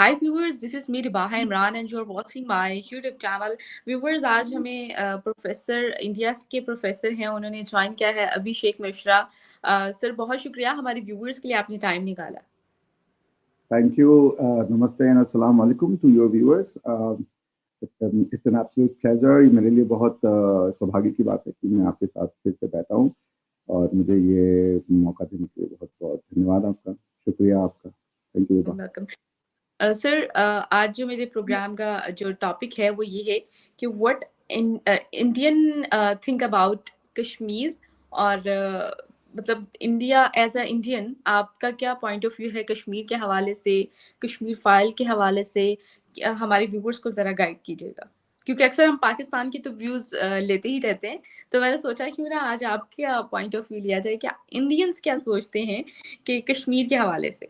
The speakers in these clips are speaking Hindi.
Hi viewers, this is me Ribaha Imran and you are watching my YouTube channel. Viewers, आज हमें प्रोफेसर इंडिया के प्रोफेसर हैं, उन्होंने ज्वाइन किया है, अभिषेक मिश्रा। सर, बहुत शुक्रिया हमारे व्यूअर्स के लिए आपने टाइम निकाला। Thank you. Namaste and assalamu alaikum to your viewers. It's an absolute pleasure. ये मेरे लिए बहुत सौभाग्य की बात है कि मैं आपके साथ फिर से बैठा हूँ और मुझे ये मौका देने के लिए बहुत बहुत धन्यवाद आपका, शुक्रिया आपका। Thank you. Welcome sir. आज जो मेरे प्रोग्राम का जो टॉपिक है वो ये है कि what Indian think about Kashmir, और मतलब इंडिया एज अ इंडियन, आपका क्या पॉइंट ऑफ व्यू है कश्मीर के हवाले से, कश्मीर फाइल के हवाले से? हमारे व्यूवर्स को ज़रा गाइड कीजिएगा, क्योंकि अक्सर हम पाकिस्तान की तो व्यूज़ लेते ही रहते हैं। तो मैंने सोचा क्यों ना आज आपके पॉइंट ऑफ व्यू लिया जाए कि इंडियंस क्या सोचते हैं कि कश्मीर के हवाले से।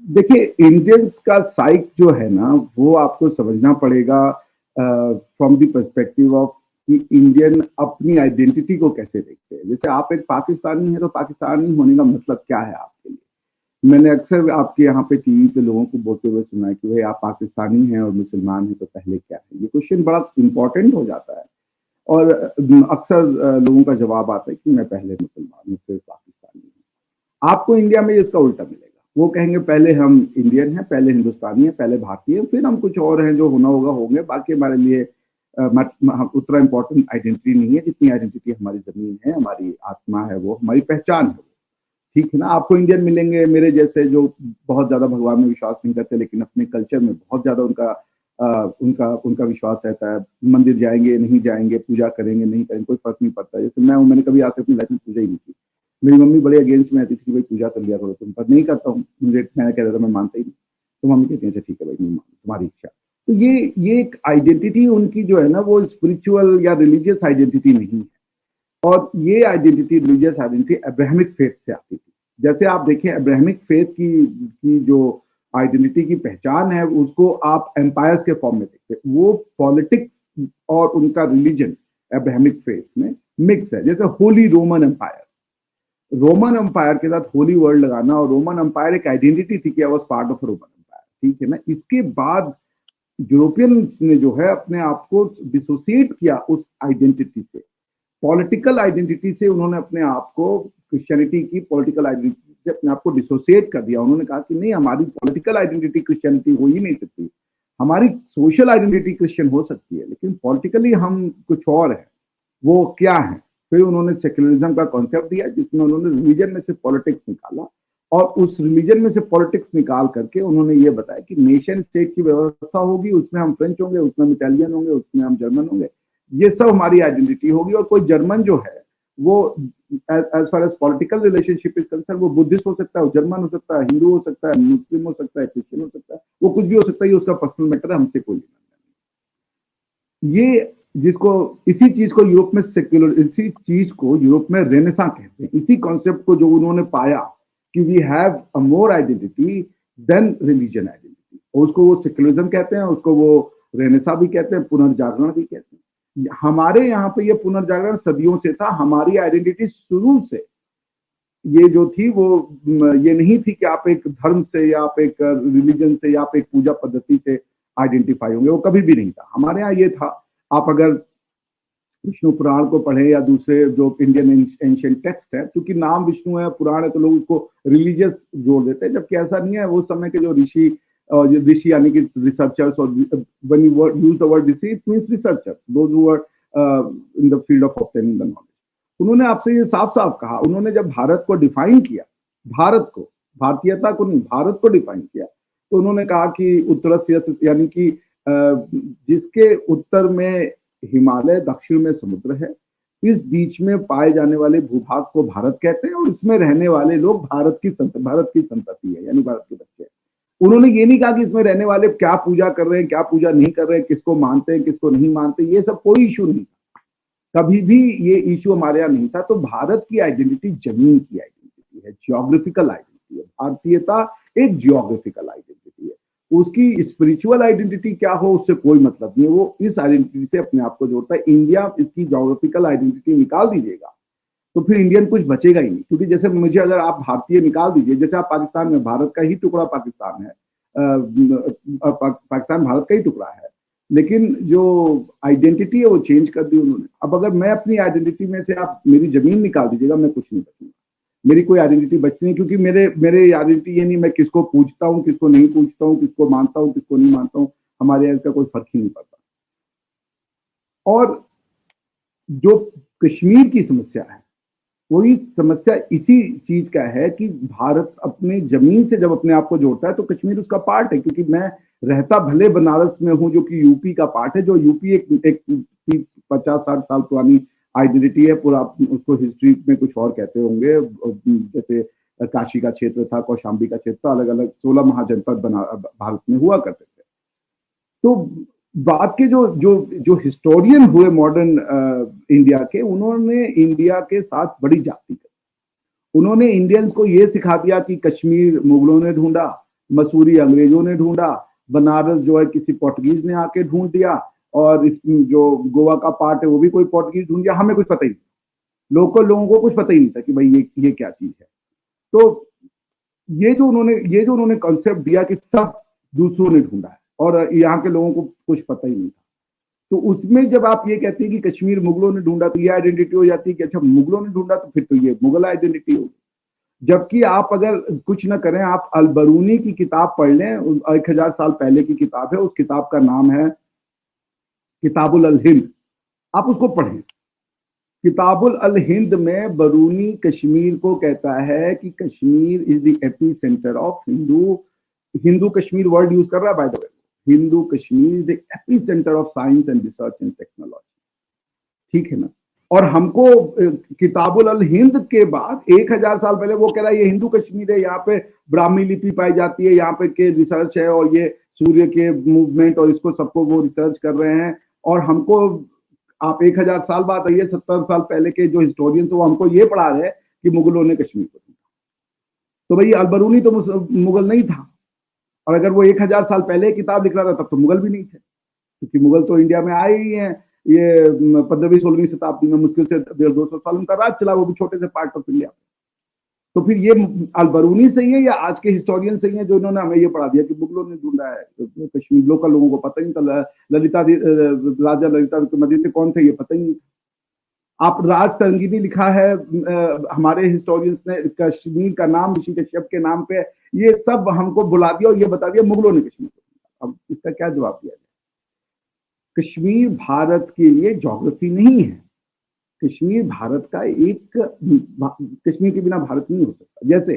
देखिए, इंडियंस का साइक जो है ना, वो आपको समझना पड़ेगा फ्रॉम द पर्सपेक्टिव ऑफ कि इंडियन अपनी आइडेंटिटी को कैसे देखते हैं। जैसे आप एक पाकिस्तानी हैं तो पाकिस्तानी होने का मतलब क्या है आपके लिए। मैंने अक्सर आपके यहाँ पे टीवी पे लोगों को बोलते हुए सुना है कि भाई आप पाकिस्तानी हैं और मुसलमान हैं तो पहले क्या है। ये क्वेश्चन बड़ा इंपॉर्टेंट हो जाता है और अक्सर लोगों का जवाब आता है कि मैं पहले मुसलमान हूँ फिर पाकिस्तानी हूँ। आपको इंडिया में इसका उल्टा मिलेगा। वो कहेंगे पहले हम इंडियन हैं, पहले हिंदुस्तानी हैं, पहले भारतीय हैं, फिर हम कुछ और हैं, जो होना होगा होंगे। बाकी हमारे लिए उतना इम्पोर्टेंट आइडेंटिटी नहीं है जितनी आइडेंटिटी हमारी जमीन है, हमारी आत्मा है, वो हमारी पहचान है। ठीक है ना। आपको इंडियन मिलेंगे मेरे जैसे जो बहुत ज्यादा भगवान में विश्वास नहीं करते, लेकिन अपने कल्चर में बहुत ज्यादा उनका विश्वास रहता है। मंदिर जाएंगे नहीं जाएंगे, पूजा करेंगे नहीं करेंगे, कोई फर्क नहीं पड़ता। जैसे मैं हूँ, मैंने कभी आज तक अपनी लाइफ में पूजा ही नहीं की। मेरी मम्मी बड़े अगेंस्ट में आती थी कि भाई पूजा कर लिया करो तुम, पर नहीं करता हूँ। मैं कह रहा था मैं मानता ही नहीं। तो मम्मी कहती है अच्छा ठीक है भाई, नहीं मानो, तुम्हारी इच्छा। तो ये एक आइडेंटिटी उनकी जो है ना, वो स्पिरिचुअल या रिलीजियस आइडेंटिटी नहीं है। और ये identity, religious identity Abrahamic faith से आती थी। जैसे आप देखें, अब्राहमिक फेथ की जो आइडेंटिटी की पहचान है, उसको आप एम्पायर्स के फॉर्म में देखते हैं। वो पॉलिटिक्स और उनका रिलीजन अब्राहमिक फेथ में मिक्स है। जैसे holy Roman empire, Roman empire के साथ होली वर्ड लगाना, और रोमन एम्पायर एक आइडेंटिटी थी कि I was part of Roman empire. ठीक है ना। इसके बाद यूरोपियंस ने जो है अपने आप को डिसोसिएट किया उस आइडेंटिटी से, पॉलिटिकल आइडेंटिटी से। उन्होंने अपने आप को, क्रिश्चियनिटी की पॉलिटिकल आइडेंटिटी से अपने आप को डिसोसिएट कर दिया। उन्होंने कहा कि नहीं, हमारी पॉलिटिकल आइडेंटिटी क्रिश्चियनिटी हो ही नहीं सकती। हमारी सोशल आइडेंटिटी क्रिश्चियन हो सकती है, लेकिन पॉलिटिकली हम कुछ और है। वो क्या है? फिर उन्होंने सेक्युलरिज्म का कॉन्सेप्ट दिया, जिसमें उन्होंने रिलीजन में से पॉलिटिक्स निकाला, और उस रिलीजन में से पॉलिटिक्स निकाल करके उन्होंने ये बताया कि नेशन स्टेट की व्यवस्था होगी, उसमें हम फ्रेंच होंगे, उसमें हम इटालियन होंगे, उसमें हम जर्मन होंगे। ये सब हमारी आइडेंटिटी होगी। और कोई जर्मन जो है वो as far as political relationship is concern, वो बुद्धिस्ट हो सकता है, वो जर्मन हो सकता है, हिंदू हो सकता है, मुस्लिम हो सकता है, क्रिश्चियन हो सकता है, वो कुछ भी हो सकता है। ये उसका पर्सनल मैटर है, हमसे कोई नहीं। ये जिसको, इसी चीज को यूरोप में सेक्युलर, इसी चीज को यूरोप में रेनेसां कहते हैं। इसी कॉन्सेप्ट को जो उन्होंने पाया कि we have a more identity than religion identity, और उसको वो सेक्युलरिज्म कहते हैं, उसको वो रेनेसा भी कहते हैं, पुनर्जागरण भी कहते हैं। हमारे यहाँ पे ये पुनर्जागरण सदियों से था। हमारी आइडेंटिटी शुरू से ये जो थी वो ये नहीं थी कि आप एक धर्म से या आप एक रिलीजन से या आप एक पूजा पद्धति से आइडेंटिफाई होंगे, वो कभी भी नहीं था। हमारे यहाँ ये था, आप अगर विष्णु पुराण को पढ़े या दूसरे जो इंडियन एंशिएंट टेक्स्ट है, क्योंकि नाम विष्णु है, पुराण है, तो लोग उसको रिलीजियस जोड़ देते हैं, जबकि ऐसा नहीं है। वो समय के जो ऋषि यानी कि रिसर्चर्स, और when you use the word rishi, it means researcher, those who are in the field of obtaining the knowledge. उन्होंने आपसे ये साफ साफ कहा। उन्होंने जब भारत को डिफाइन किया, भारत को, भारतीयता को नहीं, भारत को डिफाइन किया, तो उन्होंने कहा कि उत्तर, यानी कि जिसके उत्तर में हिमालय, दक्षिण में समुद्र है, इस बीच में पाए जाने वाले भूभाग को भारत कहते हैं, और इसमें रहने वाले लोग भारत की संतति है, यानी भारत के बच्चे हैं। उन्होंने ये नहीं कहा कि इसमें रहने वाले क्या पूजा कर रहे हैं, क्या पूजा नहीं कर रहे हैं, किसको मानते हैं, किसको नहीं मानते। ये सब कोई इशू नहीं था, कभी भी ये इशू हमारे यहाँ नहीं था। तो भारत की आइडेंटिटी जमीन की आइडेंटिटी है, जियोग्राफिकल आइडेंटिटी है। भारतीयता एक जियोग्राफिकल आइडेंटिटी है। उसकी स्पिरिचुअल आइडेंटिटी क्या हो, उससे कोई मतलब नहीं है। वो इस आइडेंटिटी से अपने आप को जोड़ता है। इंडिया इसकी जियोग्राफिकल आइडेंटिटी निकाल दीजिएगा तो फिर इंडियन कुछ बचेगा ही नहीं। क्योंकि जैसे मुझे, अगर आप भारतीय निकाल दीजिए, जैसे आप पाकिस्तान में, भारत का ही टुकड़ा पाकिस्तान है, पाकिस्तान भारत का ही टुकड़ा है, लेकिन जो आइडेंटिटी है वो चेंज कर दी उन्होंने। अब अगर मैं अपनी आइडेंटिटी में से आप मेरी जमीन निकाल दीजिएगा, मैं कुछ नहीं बचूंगा, मेरी कोई आइडेंटिटी बचती नहीं, क्योंकि मेरे आइडेंटिटी ये नहीं मैं किसको पूछता हूँ, किसको नहीं पूछता हूँ, किसको मानता हूँ, किसको नहीं मानता हूँ, हमारे यहाँ इसका कोई फर्क ही नहीं पड़ता। और जो कश्मीर की समस्या है, वही समस्या इसी चीज का है कि भारत अपने जमीन से जब अपने आप को जोड़ता है तो कश्मीर उसका पार्ट है। क्योंकि मैं रहता भले बनारस में हूँ, जो कि यूपी का पार्ट है, जो यूपी एक 50-60 साल पुरानी आइडेंटिटी है, पूरा उसको हिस्ट्री में कुछ और कहते होंगे, जैसे काशी का क्षेत्र था, कौशाम्बी का क्षेत्र था, अलग अलग 16 महाजनपद भारत में हुआ करते थे। तो बात के जो जो जो हिस्टोरियन हुए मॉडर्न इंडिया के, उन्होंने इंडिया के साथ बड़ी जाति की। उन्होंने इंडियंस को ये सिखा दिया कि कश्मीर मुगलों ने ढूंढा, मसूरी अंग्रेजों ने ढूंढा, बनारस जो है किसी पोर्टुगीज ने आके ढूंढ दिया, और इस जो गोवा का पार्ट है वो भी कोई पोर्टुगीज ढूंढ दिया। हमें कुछ पता ही नहीं, लोकल लोगों को कुछ पता ही नहीं था कि भाई ये क्या चीज है। तो ये जो उन्होंने कॉन्सेप्ट दिया कि सब दूसरों ने ढूंढा है और यहाँ के लोगों को कुछ पता ही नहीं था, तो उसमें जब आप ये कहते हैं कि कश्मीर मुगलों ने ढूंढा, तो ये आइडेंटिटी हो जाती है कि अच्छा मुगलों ने ढूंढा तो फिर तो ये मुगल आइडेंटिटी होगी। जबकि आप अगर कुछ ना करें, आप अलबरूनी की किताब पढ़ लें, 1000 साल पहले की किताब है, उस किताब का नाम है किताबुल अल हिंद, आप उसको पढ़ें। किताबुल अल हिंद में बरूनी कश्मीर को कहता है कि Kashmir is the AP centre of Hindu Kashmir word use कर रहा है bye the way, Hindu Kashmir is the AP centre of science and research and technology. ठीक है ना। और हमको किताबुल अल हिंद के बाद 1000 साल पहले वो कह रहा है ये हिंदू कश्मीर है, यहाँ पे ब्राह्मी लिपि पाई जाती है, यहाँ पे के रिसर्च है, और ये सूर्य के मूवमेंट और इसको सबको वो रिसर्च कर रहे हैं। और हमको आप 1000 साल बाद आइए, 70 साल पहले के जो हिस्टोरियंस वो हमको ये पढ़ा रहे हैं कि मुगलों ने कश्मीर को ढूंढा। तो भाई अलबरूनी तो मुगल नहीं था, और अगर वो 1000 साल पहले किताब लिख रहा था तब तो मुगल भी नहीं थे, क्योंकि मुगल तो इंडिया में आए ही हैं ये 15वीं-16वीं शताब्दी में, मुश्किल से 150 साल उनका राज चला, वो भी छोटे से पार्ट ऑफ इंडिया। तो फिर ये अलबरूनी सही है या आज के हिस्टोरियन सही है जो इन्होंने हमें ये पढ़ा दिया कि मुगलों ने ढूंढा है कश्मीर? लोकल लोगों को पता ही नहीं था, राजा ललिता विक्रमादित्य कौन थे ये पता ही नहीं था। आप राज तरंगिनी लिखा है हमारे हिस्टोरियंस ने, कश्मीर का नाम ऋषि कश्यप के नाम पे, ये सब हमको बुला दिया और ये बता दिया मुगलों ने कश्मीर को ढूंढा। अब इसका क्या जवाब दिया जाए? कश्मीर भारत के लिए ज्योग्राफी नहीं है, कश्मीर भारत का एक, कश्मीर के बिना भारत नहीं हो सकता। जैसे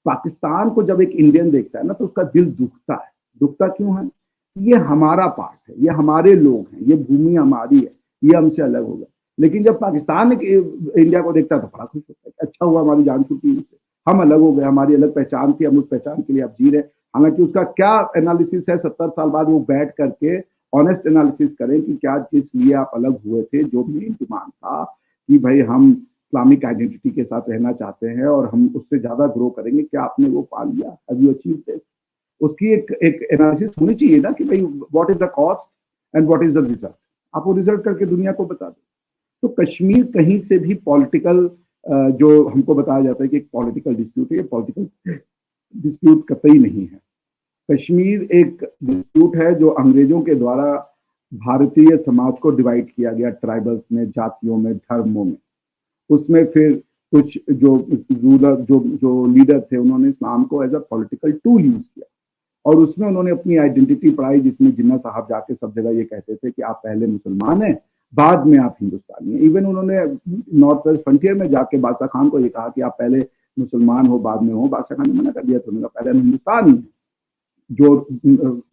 पाकिस्तान को जब एक इंडियन देखता है ना तो उसका दिल दुखता है। दुखता क्यों है? ये हमारा पार्ट है, ये हमारे लोग हैं, ये भूमि हमारी है, ये हमसे अलग हो गया। लेकिन जब पाकिस्तान इंडिया को देखता है तो बड़ा खुश होता है, अच्छा हुआ हमारी जान छूटी इससे, हम अलग हो गए, हमारी अलग पहचान थी, हम उस पहचान के लिए अब जी रहे। हालांकि उसका क्या एनालिसिस है, 70 साल बाद वो बैठ करके ऑनेस्ट एनालिसिस करें कि क्या जिस लिए आप अलग हुए थे, जो भी डिमांड था कि भाई हम इस्लामिक आइडेंटिटी के साथ रहना चाहते हैं और हम उससे ज्यादा ग्रो करेंगे, क्या आपने वो पा लिया? Have you achieved this? उसकी एक एनालिसिस होनी चाहिए ना कि भाई what is the cost and what is the result. आप वो रिजल्ट करके दुनिया को बता दो। तो कश्मीर कहीं से भी पॉलिटिकल, जो हमको बताया जाता है कि एक पॉलिटिकल डिस्प्यूट है, ये पॉलिटिकल डिस्प्यूट कतई नहीं है। कश्मीर एक डिस्प्यूट है जो अंग्रेजों के द्वारा भारतीय समाज को डिवाइड किया गया, ट्राइबल्स में, जातियों में, धर्मों में। उसमें फिर कुछ जो रूलर जो लीडर थे उन्होंने इस्लाम को as a political tool use किया, और उसमें उन्होंने अपनी आइडेंटिटी पढ़ाई, जिसमें जिन्ना साहब जाके सब जगह ये कहते थे कि आप पहले मुसलमान हैं, बाद में आप हिंदुस्तानी हैं। इवन उन्होंने नॉर्थ वेस्ट फ्रंटियर में जाके बादशाह खान को ये कहा कि आप पहले मुसलमान हो बाद में हो। बादशाह खान ने मना कर दिया, तो उन्होंने कहा पहले हम हिंदुस्तानी हैं। जो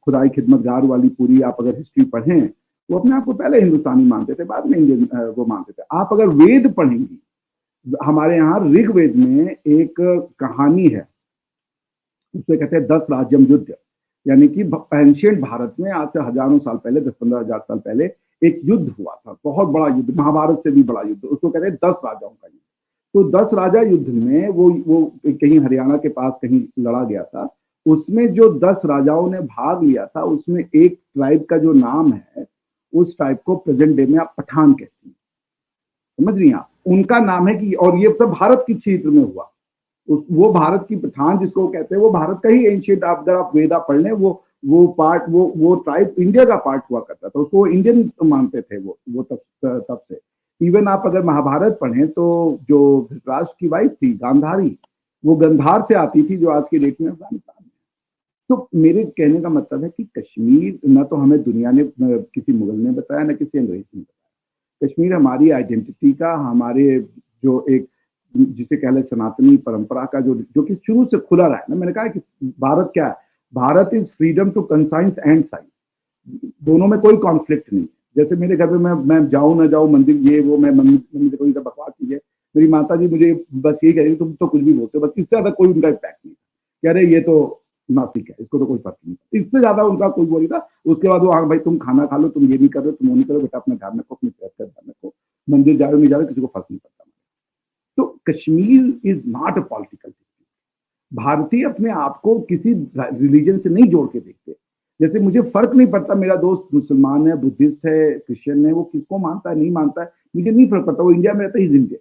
खुदाई खिदमतगार वाली पूरी आप अगर हिस्ट्री पढ़ें, वो अपने आप को पहले हिंदुस्तानी मानते थे, बाद में इंडियन वो मानते थे। आप अगर वेद पढ़ेंगी, हमारे यहाँ ऋग्वेद में एक कहानी है, उसे कहते हैं 10 राज्यम युद्ध, यानी कि एंशिएंट भारत में आज से हजारों साल पहले, 10-15 हजार साल पहले एक युद्ध हुआ था, बहुत बड़ा युद्ध, महाभारत से भी बड़ा युद्ध, उसको कहते हैं 10 राजाओं का युद्ध। तो 10 राजा युद्ध में वो कहीं हरियाणा के पास कहीं लड़ा गया था। उसमें जो 10 राजाओं ने भाग लिया था, उसमें एक ट्राइब का जो नाम है, उस ट्राइब को प्रेजेंट डे में आप पठान कहते हैं, समझ रही हैं आप? उनका नाम है कि, और ये सब भारत की क्षेत्र में हुआ, वो भारत की पठान जिसको कहते हैं वो भारत का ही एंशियंट, अगर आप वेदा पढ़ लें वो पार्ट वो ट्राइब इंडिया का पार्ट हुआ करता था, उसको इंडियन मानते थे वो तब से। इवन आप अगर महाभारत पढ़ें तो जो धृतराष्ट्र की वाइफ थी गांधारी, वो गंधार से आती थी जो आज की डेट में अफगानिस्तान में। तो मेरे कहने का मतलब है कि कश्मीर न तो हमें दुनिया ने किसी मुगल ने बताया, न किसी अंग्रेज ने बताया। कश्मीर हमारी आइडेंटिटी का, हमारे जो एक जिसे कह ले सनातनी परंपरा का जो कि शुरू से खुला रहा है ना। मैंने कहा कि भारत क्या है, Bharat is freedom to conscience and science, दोनों में कोई कॉन्फ्लिक्ट नहीं। जैसे मेरे घर में मैं जाऊं ना जाऊं मंदिर, ये वो, मैं मम्मी से कोई बकवास कीजिए, मेरी माता जी मुझे बस यही कह रही तुम तो कुछ भी बोलते हो, बस इससे ज्यादा कोई उनका इम्पैक्ट नहीं। कह रहे ये तो नास्तिक है, इसको तो कोई फर्क नहीं, इससे ज्यादा उनका कोई वो नहीं था। उसके बाद वो हाँ भाई तुम खाना खा लो, तुम ये नहीं कर रहे, तुम वो नहीं करो, बेटा अपने ध्यान रखो, अपने सेहत का ध्यान रखो, मंदिर जा रहे नहीं जा रहे किसी को फर्क नहीं पड़ता। तो Kashmir is not a political dispute. भारतीय अपने आप को किसी रिलीजन से नहीं जोड़ के देखते। जैसे मुझे फर्क नहीं पड़ता मेरा दोस्त मुसलमान है, बुद्धिस्ट है, क्रिश्चियन है, वो किसको मानता है नहीं मानता है, मुझे नहीं फर्क पड़ता, वो इंडिया में रहता ही जिंदगी।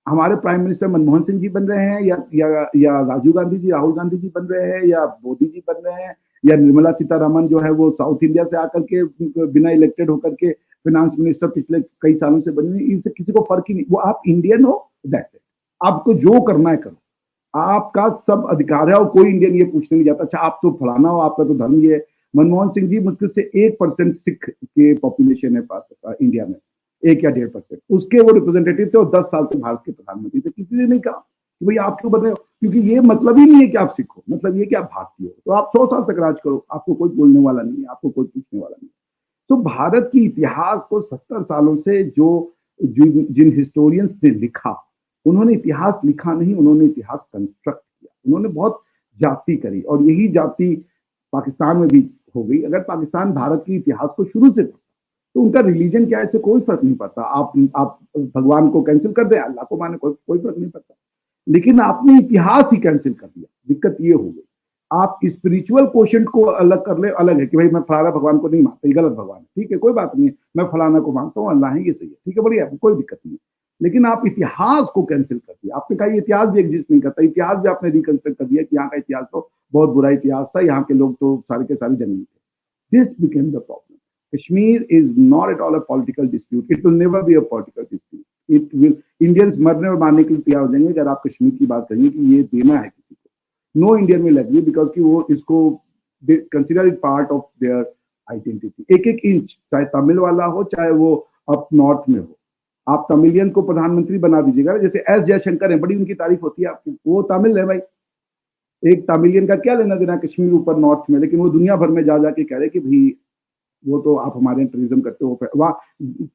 हमारे प्राइम मिनिस्टर मनमोहन सिंह जी बन रहे हैं या राजीव गांधी जी, राहुल गांधी जी बन रहे हैं, या मोदी जी बन रहे हैं, या निर्मला सीतारमन जो है वो साउथ इंडिया से आकर के बिना इलेक्टेड होकर के फाइनेंस मिनिस्टर पिछले कई सालों से बनी हुई, इनसे किसी को फर्क ही नहीं। वो आप इंडियन हो, दैट्स इट, आपको जो करना है करो, आपका सब अधिकार है, और कोई इंडियन ये पूछने नहीं जाता अच्छा आप तो फलाना हो, आपका तो धर्म ये है। मनमोहन सिंह जी मुश्किल से 1% सिख के पॉपुलेशन है इंडिया में, 1 या 1.5%, उसके वो रिप्रेजेंटेटिव थे और 10 साल से भारत के प्रधानमंत्री थे। किसी ने नहीं कहा कि भाई आप क्यों बन रहे हो, क्योंकि ये मतलब ही नहीं है कि आप सिख हो, मतलब ये कि आप भारतीय हो। तो आप 100 साल तक राज करो, आपको कोई बोलने वाला नहीं है, आपको कोई पूछने वाला नहीं है। तो भारत की इतिहास को 70 सालों से जिन हिस्टोरियंस ने लिखा, उन्होंने इतिहास लिखा नहीं, उन्होंने इतिहास कंस्ट्रक्ट किया। उन्होंने बहुत जाति करी, और यही जाति पाकिस्तान में भी हो गई। अगर पाकिस्तान भारत के इतिहास को शुरू से तो उनका रिलीजन क्या है इससे कोई फर्क नहीं पड़ता। आप भगवान को कैंसिल कर दें, अल्लाह को माने, कोई फर्क नहीं पड़ता। लेकिन आपने इतिहास ही कैंसिल कर दिया, दिक्कत ये हो गई। आप स्पिरिचुअल क्वेश्चन को अलग कर ले, अलग है कि भाई मैं फलाना भगवान को नहीं मानता, ये गलत भगवान है, ठीक है कोई बात नहीं है, मैं फलाना को मानता हूँ, अल्लाह है, ये सही है, ठीक है बढ़िया, कोई दिक्कत नहीं है। लेकिन आप इतिहास को कैंसिल कर दिया, आपने कहा इतिहास भी एग्जिस्ट नहीं करता, इतिहास भी आपने रिकंस्ट्रक्ट कर दिया कि यहाँ का इतिहास तो बहुत बुरा इतिहास था, यहाँ के लोग तो सारे के सारे जंगली थे। This became the problem. Kashmir is not at all a political dispute. It will never be a political dispute. It will, Indians मरने और मारने के लिए तैयार हो जाएंगे अगर आप कश्मीर की बात करेंगे कि ये देना है किसी को। No Indian will agree because कि वो इसको consider it part of their identity. एक इंच, चाहे तमिल वाला हो चाहे वो अप नॉर्थ में हो, आप तमिलियन को प्रधानमंत्री बना दीजिएगा। जैसे एस जयशंकर है, बड़ी उनकी तारीफ होती है आपकी, वो तमिल है भाई, एक तमिलियन का क्या लेना देना कश्मीर ऊपर नॉर्थ में, लेकिन वो दुनिया भर में जा जाके कह रहे कि भाई वो तो आप हमारे टेररिज्म करते हो। वहाँ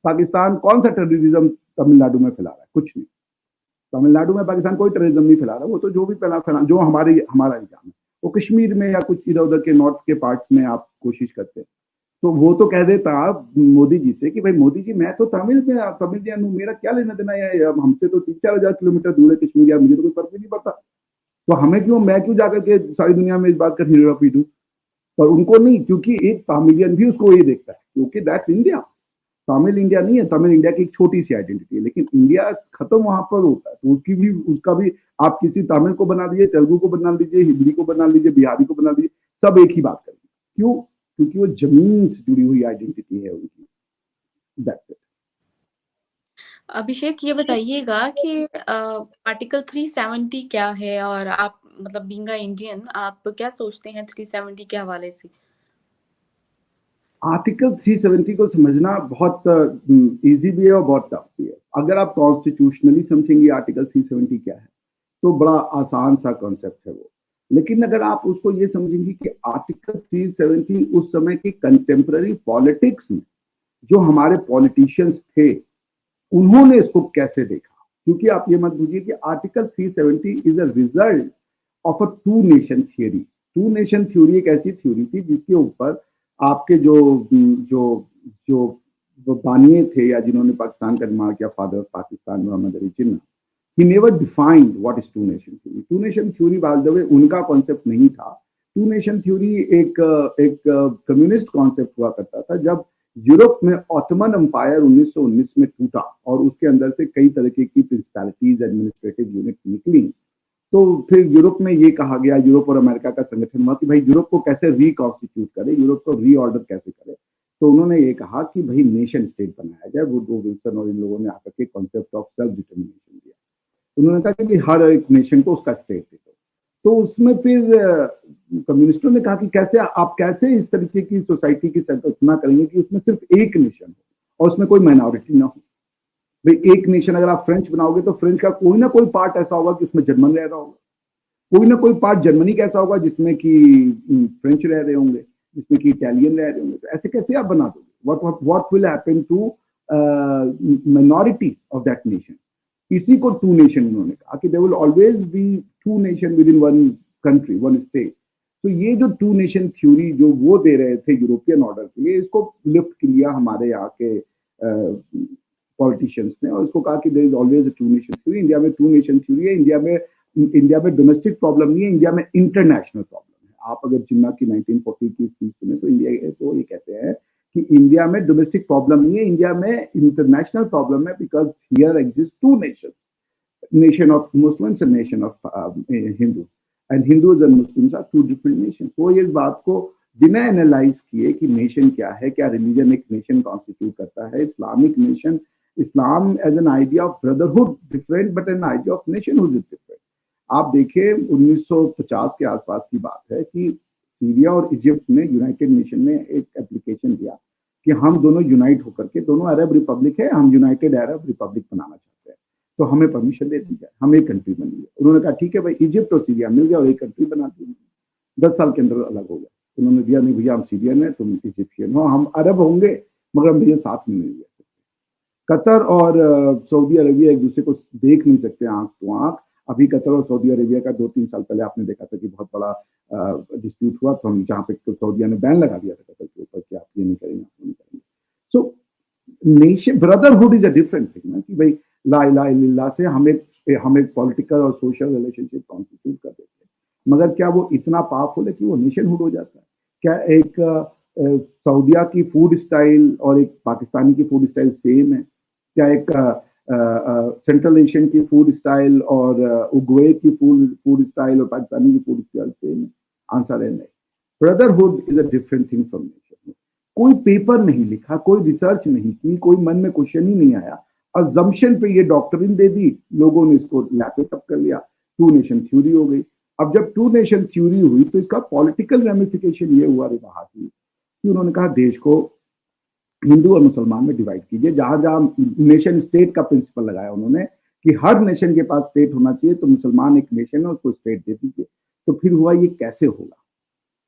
पाकिस्तान कौन सा टेररिज्म तमिलनाडु में फैला रहा है? कुछ नहीं। तमिलनाडु में पाकिस्तान कोई टेररिज्म नहीं फैला रहा, वो तो जो भी फैला जो हमारा इल्जाम है वो कश्मीर में या कुछ इधर उधर के नॉर्थ के पार्ट्स में आप कोशिश करते हैं। तो वो तो कह देता मोदी जी से कि भाई मोदी जी मैं तो तमिलियन हूँ, मेरा क्या लेना देना है, हमसे तो 3-4 हजार किलोमीटर दूर है कश्मीर, यार मुझे तो कोई फर्क भी नहीं पड़ता। तो मैं क्यों जाकर के सारी दुनिया में इस बात का हिलड़ा पीटूं? पर उनको नहीं, क्योंकि एक तमिलियन भी उसको ये देखता है क्योंकि दैट्स इंडिया। तमिल इंडिया नहीं है, तमिल इंडिया की एक छोटी सी आइडेंटिटी है, लेकिन इंडिया खत्म वहां पर होता है। तो उसका भी आप किसी तमिल को बना दीजिए, तेलुगु को बना दीजिए, हिंदी को बना लीजिए, बिहारी को बना दीजिए, सब एक ही बात करेंगे। क्यों? क्योंकि वो जमीन से जुड़ी हुई आइडेंटिटी है उनकी। That's it. अभिषेक ये बताइएगा कि आर्टिकल 370 क्या है, और आप मतलब बीइंग अ इंडियन आप क्या सोचते हैं 370 के हवाले से? आर्टिकल 370 को समझना बहुत इजी भी है और बहुत टफ भी है। अगर आप कॉन्स्टिट्यूशनली समझेंगे आर्टिकल 370 क्या है तो बड़ा आसान सा कॉन्सेप्ट है वो। लेकिन अगर आप उसको ये समझेंगे कि आर्टिकल 370 उस समय की कंटेम्पररी पॉलिटिक्स में जो हमारे पॉलिटिशियंस थे उन्होंने इसको कैसे देखा, क्योंकि आप ये मत भूलिए कि article 370 is a result of a two nation theory. Two nation theory एक ऐसी थ्योरी थी जिसके ऊपर आपके जो जो जो बानिए थे या जिन्होंने पाकिस्तान का निर्माण किया, father of Pakistan Mohammad Ali Jinnah, he never defined what is two nation theory. Two nation theory by the way उनका कॉन्सेप्ट नहीं था। टू नेशन थ्योरी एक कम्युनिस्ट कॉन्सेप्ट हुआ करता था। जब यूरोप में ऑटोमन एम्पायर 1919 में टूटा और उसके अंदर से कई तरीके की प्रिंसिपैलिटीज एडमिनिस्ट्रेटिव यूनिट निकली, तो फिर यूरोप में ये कहा गया, यूरोप और अमेरिका का संगठन हुआ कि भाई यूरोप को कैसे रिकॉन्स्टिट्यूट करे, यूरोप को रीऑर्डर कैसे करे। तो उन्होंने ये कहा कि भाई नेशन स्टेट बनाया जाए। वो विल्सन और इन लोगों ने आकर के कॉन्सेप्ट ऑफ सेल्फ डिटर्मिनेशन दिया। उन्होंने कहा कि हर एक नेशन को उसका स्टेट दे दो। तो उसमें फिर कम्युनिस्टों ने कहा कि कैसे इस तरीके की सोसाइटी की संकल्पना करेंगे कि उसमें सिर्फ एक नेशन हो और उसमें कोई माइनॉरिटी ना हो। भाई एक नेशन अगर आप फ्रेंच बनाओगे तो फ्रेंच का कोई ना कोई पार्ट ऐसा होगा कि उसमें जर्मन रह रहा होगा, कोई ना कोई पार्ट जर्मनी का ऐसा होगा जिसमें कि फ्रेंच रह रहे होंगे, जिसमें कि इटालियन रह रहे होंगे। तो ऐसे कैसे आप बना दोगे? What will happen to minority of that nation? इसी को टू नेशन उन्होंने कहा कि there will always be two nation within one country, one state. तो ये जो टू नेशन थ्योरी जो वो दे रहे थे यूरोपियन ऑर्डर के लिए, इसको लिफ्ट किया हमारे यहाँ के पॉलिटिशियंस ने और इसको कहा कि there is always a two nation theory. India में टू नेशन थ्योरी है। इंडिया में डोमेस्टिक प्रॉब्लम नहीं है, इंडिया में इंटरनेशनल प्रॉब्लम है। आप अगर जिन्ना की 1940 की स्पीच सुने तो इंडिया तो ये कहते हैं कि इंडिया में डोमेस्टिक प्रॉब्लम नहीं है, इंडिया में इंटरनेशनल प्रॉब्लम है, because here exist two nation, nation of Muslims and nation of Hindu, and Hindus and Muslims are two different nation. तो इस बात को बिना एनालाइज किए कि नेशन क्या है, क्या रिलीजन एक नेशन कॉन्स्टिट्यूट करता है, Islamic nation, Islam as an idea of brotherhood different but an idea of nationhood is different. आप देखिए 1950 के आसपास की बात है कि सीरिया और इजिप्ट ने यूनाइटेड नेशन में एक एप्लीकेशन दिया कि हम दोनों यूनाइट होकर के, दोनों अरब रिपब्लिक है, हम यूनाइटेड अरब रिपब्लिक बनाना चाहते हैं, तो हमें परमिशन दे दी जाए, हम एक कंट्री बनेंगे। उन्होंने कहा ठीक है भाई, इजिप्ट और सीरिया मिल गया और एक कंट्री बना दी। 10 साल के अंदर अलग हो गया। उन्होंने दिया नहीं भैया हम सीरियन है, तुम इजिप्शियन हो, हम अरब होंगे मगर हम भैया साथ में नहीं रह सकते। कतर और सऊदी अरेबिया एक दूसरे को देख नहीं सकते आंख तो आंख। अभी कतर और सऊदी अरेबिया का 2-3 साल पहले आपने देखा था कि बहुत बड़ा डिस्प्यूट हुआ था, जहाँ पे तो सऊदिया ने बैन लगा दिया था कतर के ऊपर कि आप ये नहीं करेंगे, आप नहीं करेंगे। So nation brotherhood is a different thing ना, कि भाई ला इलाहा इल्लल्लाह से हमें पॉलिटिकल और सोशल रिलेशनशिप कॉन्स्टिट्यूट कर देते हैं, मगर क्या वो इतना पावरफुल है कि वो नेशनहुड हो जाता है? क्या एक सऊदिया की फूड स्टाइल और एक पाकिस्तानी की फूड स्टाइल सेम है? क्या एक सेंट्रल एशियन की फूड स्टाइल और उरुग्वे की फूड स्टाइल और पाकिस्तानी की फूड स्टाइल सेम है? आंसर है नहीं। Brotherhood is a different thing from nation. कोई पेपर नहीं लिखा, कोई रिसर्च नहीं की, कोई मन में क्वेश्चन ही नहीं आया, अजम्पशन पे ये डॉक्ट्रिन दे दी, लोगों ने इसको लैप अप कर लिया, टू नेशन थ्योरी हो गई। अब जब टू नेशन थ्योरी हुई तो इसका पॉलिटिकल रेमिफिकेशन ये हुआ रिवाहाती कि उन्होंने कहा देश को हिंदू और मुसलमान में डिवाइड कीजिए। जहां जहां नेशन स्टेट का प्रिंसिपल लगाया उन्होंने कि हर नेशन के पास स्टेट होना चाहिए, तो मुसलमान एक नेशन है उसको स्टेट दे दीजिए। तो फिर हुआ ये कैसे होगा?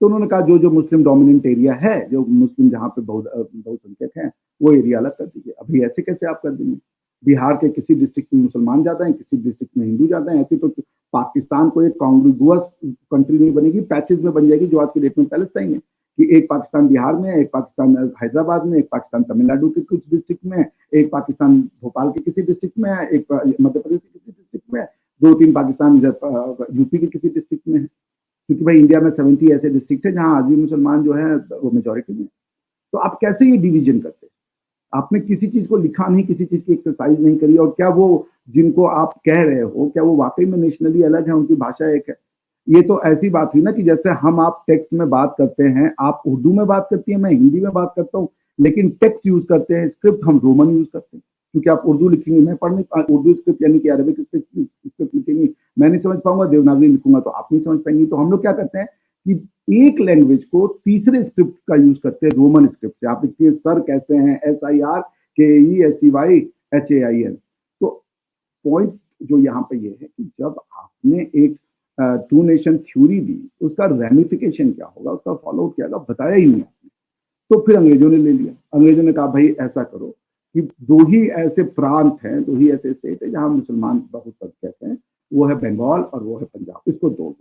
तो उन्होंने कहा जो मुस्लिम डोमिनेंट एरिया है, जो मुस्लिम जहाँ पे बहुसंख्यक हैं, वो एरिया अलग कर दीजिए। अभी ऐसे कैसे आप कर देंगे? बिहार के किसी डिस्ट्रिक्ट में मुसलमान ज्यादा है, किसी डिस्ट्रिक्ट में हिंदू ज्यादा है। ऐसे तो पाकिस्तान को एक कॉन्ग्रुअस कंट्री नहीं बनेगी, पैचेज में बन जाएगी, जो आज के डेट में पैलेस्टाइन है कि एक पाकिस्तान बिहार में, एक पाकिस्तान हैदराबाद में, एक पाकिस्तान तमिलनाडु के कुछ डिस्ट्रिक्ट में, एक पाकिस्तान भोपाल के किसी डिस्ट्रिक्ट में, एक मध्य प्रदेश के किसी डिस्ट्रिक्ट में, 2-3 पाकिस्तान यूपी के किसी डिस्ट्रिक्ट में है। क्योंकि भाई इंडिया में 70 ऐसे डिस्ट्रिक्ट है जहां आज भी मुसलमान जो है वो मेजोरिटी में। तो आप कैसे ये डिवीजन करते? आपने किसी चीज को लिखा नहीं, किसी चीज की एक्सरसाइज नहीं करी, और क्या वो जिनको आप कह रहे हो क्या वो वाकई में नेशनली अलग है, उनकी भाषा एक है? ये तो ऐसी बात हुई ना कि जैसे हम आप टेक्स्ट में बात करते हैं, आप उर्दू में बात करती हैं, मैं हिंदी में बात करता हूँ, लेकिन टेक्स्ट यूज करते हैं, स्क्रिप्ट हम रोमन यूज करते हैं, क्योंकि आप उर्दू लिखेंगे, मैं पढ़ नहीं, उर्दू स्क्रिप्ट यानी कि अरबिक स्क्रिप्ट लिखेंगे, मैं नहीं समझ पाऊंगा, देवनागरी लिखूंगा तो आप नहीं समझ पाएंगे। तो हम लोग क्या करते हैं कि एक लैंग्वेज को तीसरे स्क्रिप्ट का यूज करते हैं, रोमन स्क्रिप्ट से। आप लिखिए सर कैसे हैं, SIRKESEYHAIN। तो पॉइंट जो यहाँ पे ये है कि जब आपने एक टू नेशन थ्योरी दी, उसका रेमिफिकेशन क्या होगा, उसका फॉलो क्या होगा, बताया ही नहीं आपने। तो फिर अंग्रेजों ने ले लिया। अंग्रेजों ने कहा भाई ऐसा करो कि 2 ही ऐसे प्रांत हैं, 2 ही ऐसे स्टेट है जहां मुसलमान बहुसंख्यक हैं, वो है बंगाल और वो है पंजाब, इसको दो।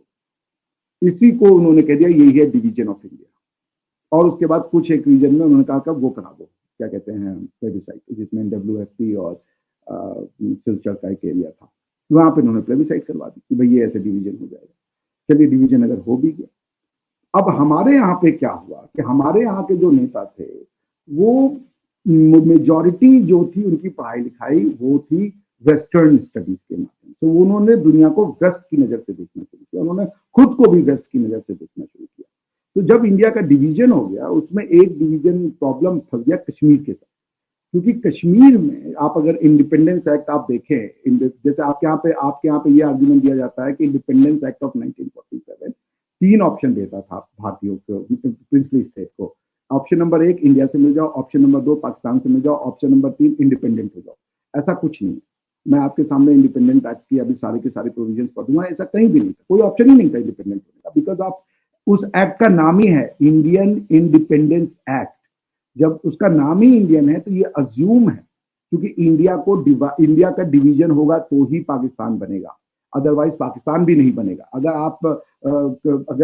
इसी को उन्होंने कह दिया यही है डिवीजन ऑफ इंडिया। और उसके बाद कुछ एक रीजन में उन्होंने कहा वो करा दो, क्या कहते हैं, प्लेबिसाइट, जिसमें WFP और सिलचर का एक एरिया था, वहां पे उन्होंने प्लेबिसाइट करवा दी कि भाई ये ऐसे डिवीजन हो जाएगा। चलिए डिवीजन अगर हो भी गया, अब हमारे यहाँ पे क्या हुआ कि हमारे यहाँ के जो नेता थे वो मेजॉरिटी जो थी उनकी पढ़ाई लिखाई वो थी वेस्टर्न स्टडीज के माध्यम तो उन्होंने दुनिया को वेस्ट की नजर से देखना शुरू किया, उन्होंने खुद को भी वेस्ट की नजर से देखना शुरू किया। तो जब इंडिया का डिवीजन हो गया, उसमें एक डिवीजन प्रॉब्लम फंस गया कश्मीर के साथ, क्योंकि कश्मीर में आप अगर इंडिपेंडेंस एक्ट आप देखें, जैसे आपके यहाँ पे ये आर्गुमेंट दिया जाता है कि इंडिपेंडेंस एक्ट ऑफ 1947 3 ऑप्शन देता था भारतीयों को, प्रिंसली स्टेट को। ऑप्शन नंबर 1 इंडिया से मिल जाओ, ऑप्शन नंबर 2 पाकिस्तान से मिल जाओ, ऑप्शन नंबर 3 इंडिपेंडेंट हो जाओ। ऐसा कुछ नहीं है। मैं आपके सामने इंडिपेंडेंट एक्ट की अभी सारे के सारे प्रोविजन पढ़ूंगा, ऐसा कहीं भी नहीं था, कोई ऑप्शन ही नहीं था इंडिपेंडेंट होने का, बिकॉज आप उस एक्ट का नाम ही है इंडियन इंडिपेंडेंस एक्ट। जब उसका नाम ही इंडियन है तो ये अज्यूम है, क्योंकि इंडिया का डिवीजन होगा तो ही पाकिस्तान बनेगा, अदरवाइज पाकिस्तान भी नहीं बनेगा। अगर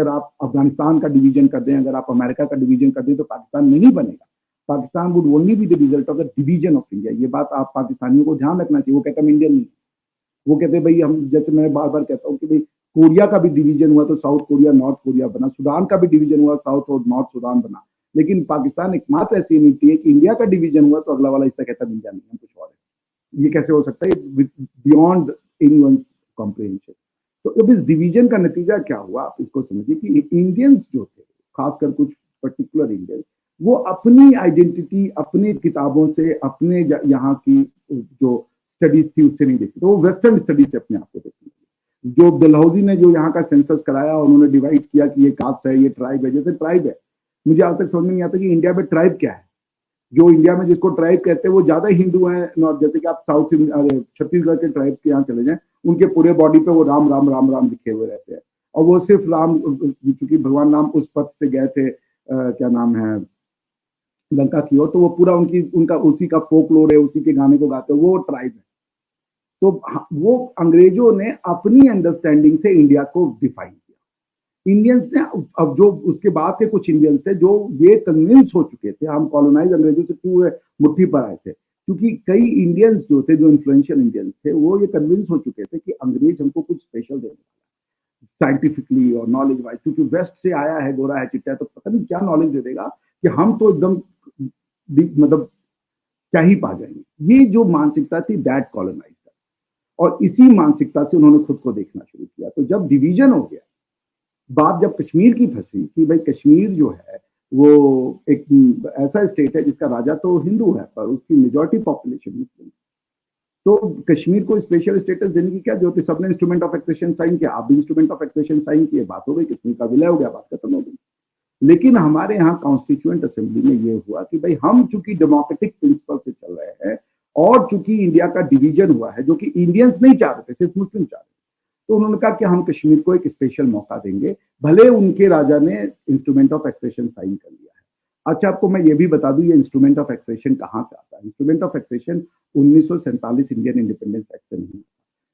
आप अफगानिस्तान का डिवीजन कर दें, अगर आप अमेरिका का डिवीजन कर दें तो पाकिस्तान नहीं बनेगा। Pakistan would only be the result of the division of India. ये बात आप पाकिस्तानियों को ध्यान रखना चाहिए। वो कहते हैं इंडियन नहीं, वो कहते हैं भाई हम, जैसे मैं बार बार कहता हूँ कि भाई कोरिया का भी डिवीजन हुआ तो साउथ कोरिया नॉर्थ कोरिया बना, सूडान का भी डिवीजन हुआ साउथ और नॉर्थ सूडान बना, लेकिन पाकिस्तान एकमात्र ऐसी यूनिटी है कि इंडिया का डिवीजन हुआ तो अगला वाला हिस्सा कहता है इंडिया नहीं, हम कुछ और है। ये कैसे हो सकता है? Beyond anyone's comprehension. तो अब इस डिवीजन का नतीजा क्या हुआ, आप इसको समझिए कि इंडियंस जो थे, खासकर कुछ पर्टिकुलर इंडियंस, वो अपनी आइडेंटिटी अपने किताबों से, अपने यहाँ की जो स्टडीज थी उससे नहीं देखती, तो वो वेस्टर्न स्टडीज से अपने आप को देखती थी। जो डलहौजी ने जो यहाँ का सेंसस कराया, उन्होंने डिवाइड किया कि ये कास्ट है, ये ट्राइब है। जैसे ट्राइब है, मुझे आज तक समझ में नहीं आता कि इंडिया में ट्राइब क्या है। जो इंडिया में जिसको ट्राइब कहते हैं वो ज्यादा हिंदू हैं, जैसे कि आप साउथ छत्तीसगढ़ के ट्राइब के यहाँ चले जाएं, उनके पूरे बॉडी पे वो राम राम राम राम लिखे हुए रहते हैं, और वो सिर्फ राम, क्योंकि भगवान राम उस पथ से गए थे, क्या नाम है, लंका की ओर, तो वो पूरा उनका उसी का फोकलोर है, उसी के गाने को गाते हैं, वो ट्राइब है। तो वो अंग्रेजों ने अपनी अंडरस्टैंडिंग से इंडिया को डिफाइन किया। इंडियंस ने, अब जो उसके बाद के कुछ इंडियंस थे जो ये कन्विंस हो चुके थे हम कॉलोनाइज अंग्रेजों से क्यों मुट्ठी पर आए थे, क्योंकि कई इंडियंस जो थे, जो इन्फ्लुएंशियल इंडियंस थे, वो ये कन्विंस हो चुके थे कि अंग्रेज हमको कुछ स्पेशल देने वाला है साइंटिफिकली और नॉलेज वाइज, क्योंकि वेस्ट से आया है, गोरा है, चिट्टा है, तो पता नहीं क्या नॉलेज दे देगा कि हम तो एकदम मतलब क्या ही पा जाएंगे। ये जो मानसिकता थी, दैट कॉलोनाइज, और इसी मानसिकता से उन्होंने खुद को देखना शुरू किया। तो जब डिवीजन हो गया, बात जब कश्मीर की फंसी कि भाई कश्मीर जो है वो एक ऐसा स्टेट है जिसका राजा तो हिंदू है पर उसकी मेजॉरिटी पॉपुलेशन मुस्लिम, तो कश्मीर को स्पेशल स्टेटस देने की क्या जरूरत है? सबने इंस्ट्रूमेंट ऑफ एक्सेशन साइन किया, आप भी इंस्ट्रूमेंट ऑफ एक्सेशन साइन किए, बात हो गई, कश्मीर का विलय हो गया, बात खत्म हो गई। लेकिन हमारे यहाँ कॉन्स्टिट्यूएंट असेंबली में ये हुआ कि भाई हम चूंकि डेमोक्रेटिक प्रिंसिपल से चल रहे हैं, और चूंकि इंडिया का डिवीजन हुआ है जो कि इंडियंस नहीं चाह रहे थे, सिर्फ मुस्लिम चाह रहे थे, तो उन्होंने कहा कि हम कश्मीर को एक स्पेशल मौका देंगे, भले उनके राजा ने इंस्ट्रूमेंट ऑफ एक्सेशन साइन कर लिया है। अच्छा, आपको मैं ये भी बता दूं, ये इंस्ट्रूमेंट ऑफ एक्सेशन कहाँ से आता है? Instrument of accession 1947 Indian independence act से नहीं,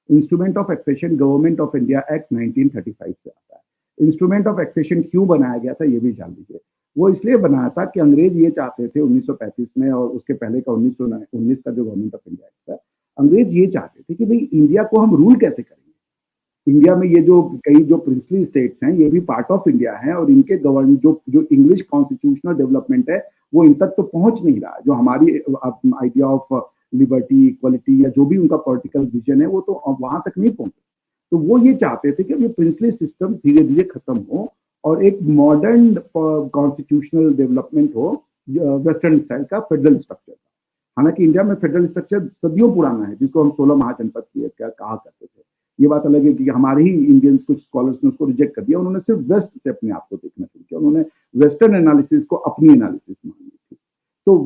instrument of accession government of India act 1935 से आता है। इंस्ट्रूमेंट ऑफ एक्सेशन क्यों बनाया गया था ये भी जान लीजिए। वो इसलिए बनाया था कि अंग्रेज ये चाहते थे 1935 में, और उसके पहले का 1919 का जो गवर्नमेंट ऑफ इंडिया एक्ट था, अंग्रेज ये चाहते थे कि भाई इंडिया को हम रूल कैसे करेंगे। इंडिया में ये जो कई जो प्रिंसली स्टेट्स हैं ये भी पार्ट ऑफ इंडिया हैं, और इनके गवर्नमेंट जो इंग्लिश कॉन्स्टिट्यूशनल डेवलपमेंट है वो इन तक तो पहुंच नहीं रहा है। जो हमारी आइडिया ऑफ लिबर्टी, इक्वलिटी, या जो भी उनका पॉलिटिकल विजन है वो तो वहां तक नहीं पहुंचे। तो वो ये चाहते थे कि ये प्रिंसली सिस्टम धीरे धीरे खत्म हो और एक मॉडर्न कॉन्स्टिट्यूशनल डेवलपमेंट हो, वेस्टर्न स्टाइल का फेडरल स्ट्रक्चर। हालांकि इंडिया में फेडरल स्ट्रक्चर सदियों पुराना है, जिसको हम 16 महाजनपद कहा करते थे। ये बात अलग है कि हमारे ही इंडियंस कुछ स्कॉलर्स ने उसको रिजेक्ट कर दिया, उन्होंने सिर्फ वेस्ट से अपने आप को देखना शुरू किया, उन्होंने वेस्टर्न एनालिसिस को अपनी एनालिसिस मान ली थी। तो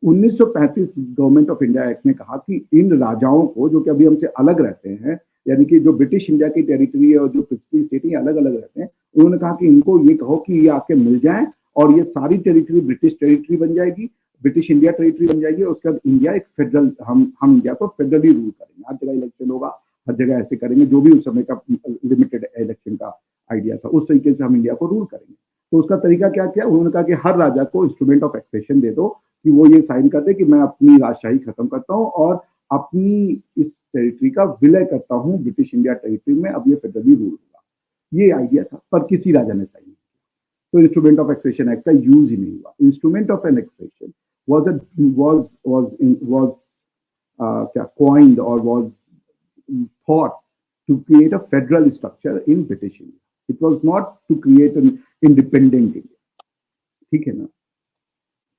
1935 गवर्नमेंट ऑफ इंडिया एक्ट ने कहा कि इन राजाओं को, जो कि अभी हमसे अलग रहते हैं, यानी कि जो ब्रिटिश इंडिया की टेरिटरी है और जो प्रिंसली स्टेट है अलग अलग रहते हैं, उन्होंने कहा कि इनको ये कहो कि ये आके मिल जाएं और ये सारी टेरिटरी ब्रिटिश टेरिटरी बन जाएगी, ब्रिटिश इंडिया टेरिटरी बन जाएगी। उसके बाद इंडिया एक फेडरल, हम इंडिया को फेडरली रूल करेंगे, हर जगह इलेक्शन होगा, हर जगह ऐसे करेंगे, जो भी उस समय का लिमिटेड इलेक्शन का आइडिया था उस तरीके से हम इंडिया को रूल करेंगे। तो उसका तरीका क्या किया? उन्होंने कहा कि हर राजा को इंस्ट्रूमेंट ऑफ एक्सेशन दे दो कि वो ये साइन कर दे कि मैं अपनी राजशाही खत्म करता हूँ और अपनी इस टेरिटरी का विलय करता हूँ ब्रिटिश इंडिया टेरिटरी में, अब ये फेडरली रूल होगा। ये आइडिया था, पर किसी राजा ने साइन नहीं किया, तो इंस्ट्रूमेंट ऑफ एक्सेशन एक्ट का यूज ही नहीं हुआ। Instrument of an accession was coined or was thought to create a federal structure in British India. It was not to create an independent India. ठीक है ना?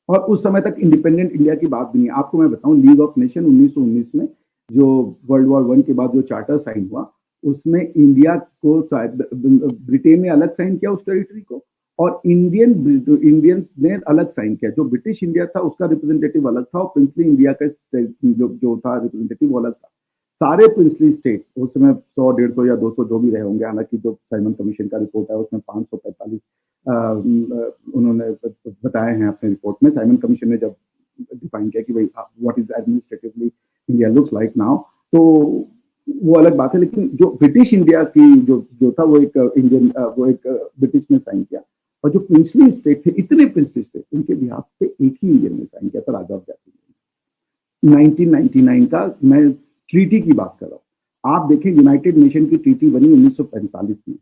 और उस समय तक इंडिपेंडेंट इंडिया की बात भी नहीं। आपको मैं बताऊं, लीग ऑफ नेशन 1919 में जो वर्ल्ड वॉर 1 के बाद जो चार्टर साइन हुआ, उसमें इंडिया को ब्रिटेन ने अलग साइन किया उस टेरिटरी को, और इंडियंस ने अलग साइन किया। जो ब्रिटिश इंडिया था उसका रिप्रेजेंटेटिव अलग था, और प्रिंसली इंडिया का जो था रिप्रेजेंटेटिव वो अलग था। सारे प्रिंसली स्टेट उस समय 100, 150 या 200 जो भी रहे होंगे, हालांकि जो साइमन कमीशन का रिपोर्ट है उसमें 545 उन्होंने बताए हैं अपने रिपोर्ट में। साइमन कमीशन ने जब डिफाइन किया कि भाई what is administratively India looks like now, तो वो अलग बात है। लेकिन जो ब्रिटिश इंडिया की जो था वो एक ब्रिटिश ने साइन किया, और जो प्रिंसली स्टेट थे, इतने प्रिंसली स्टेट, उनके बिहाफ पे एक ही इंडियन ने साइन किया था, राजा ऑफ जैसलमेर। 1999 का मैं ट्रीटी की बात कर रहा हूँ। आप देखें, यूनाइटेड नेशन की ट्रीटी बनी 1945 में,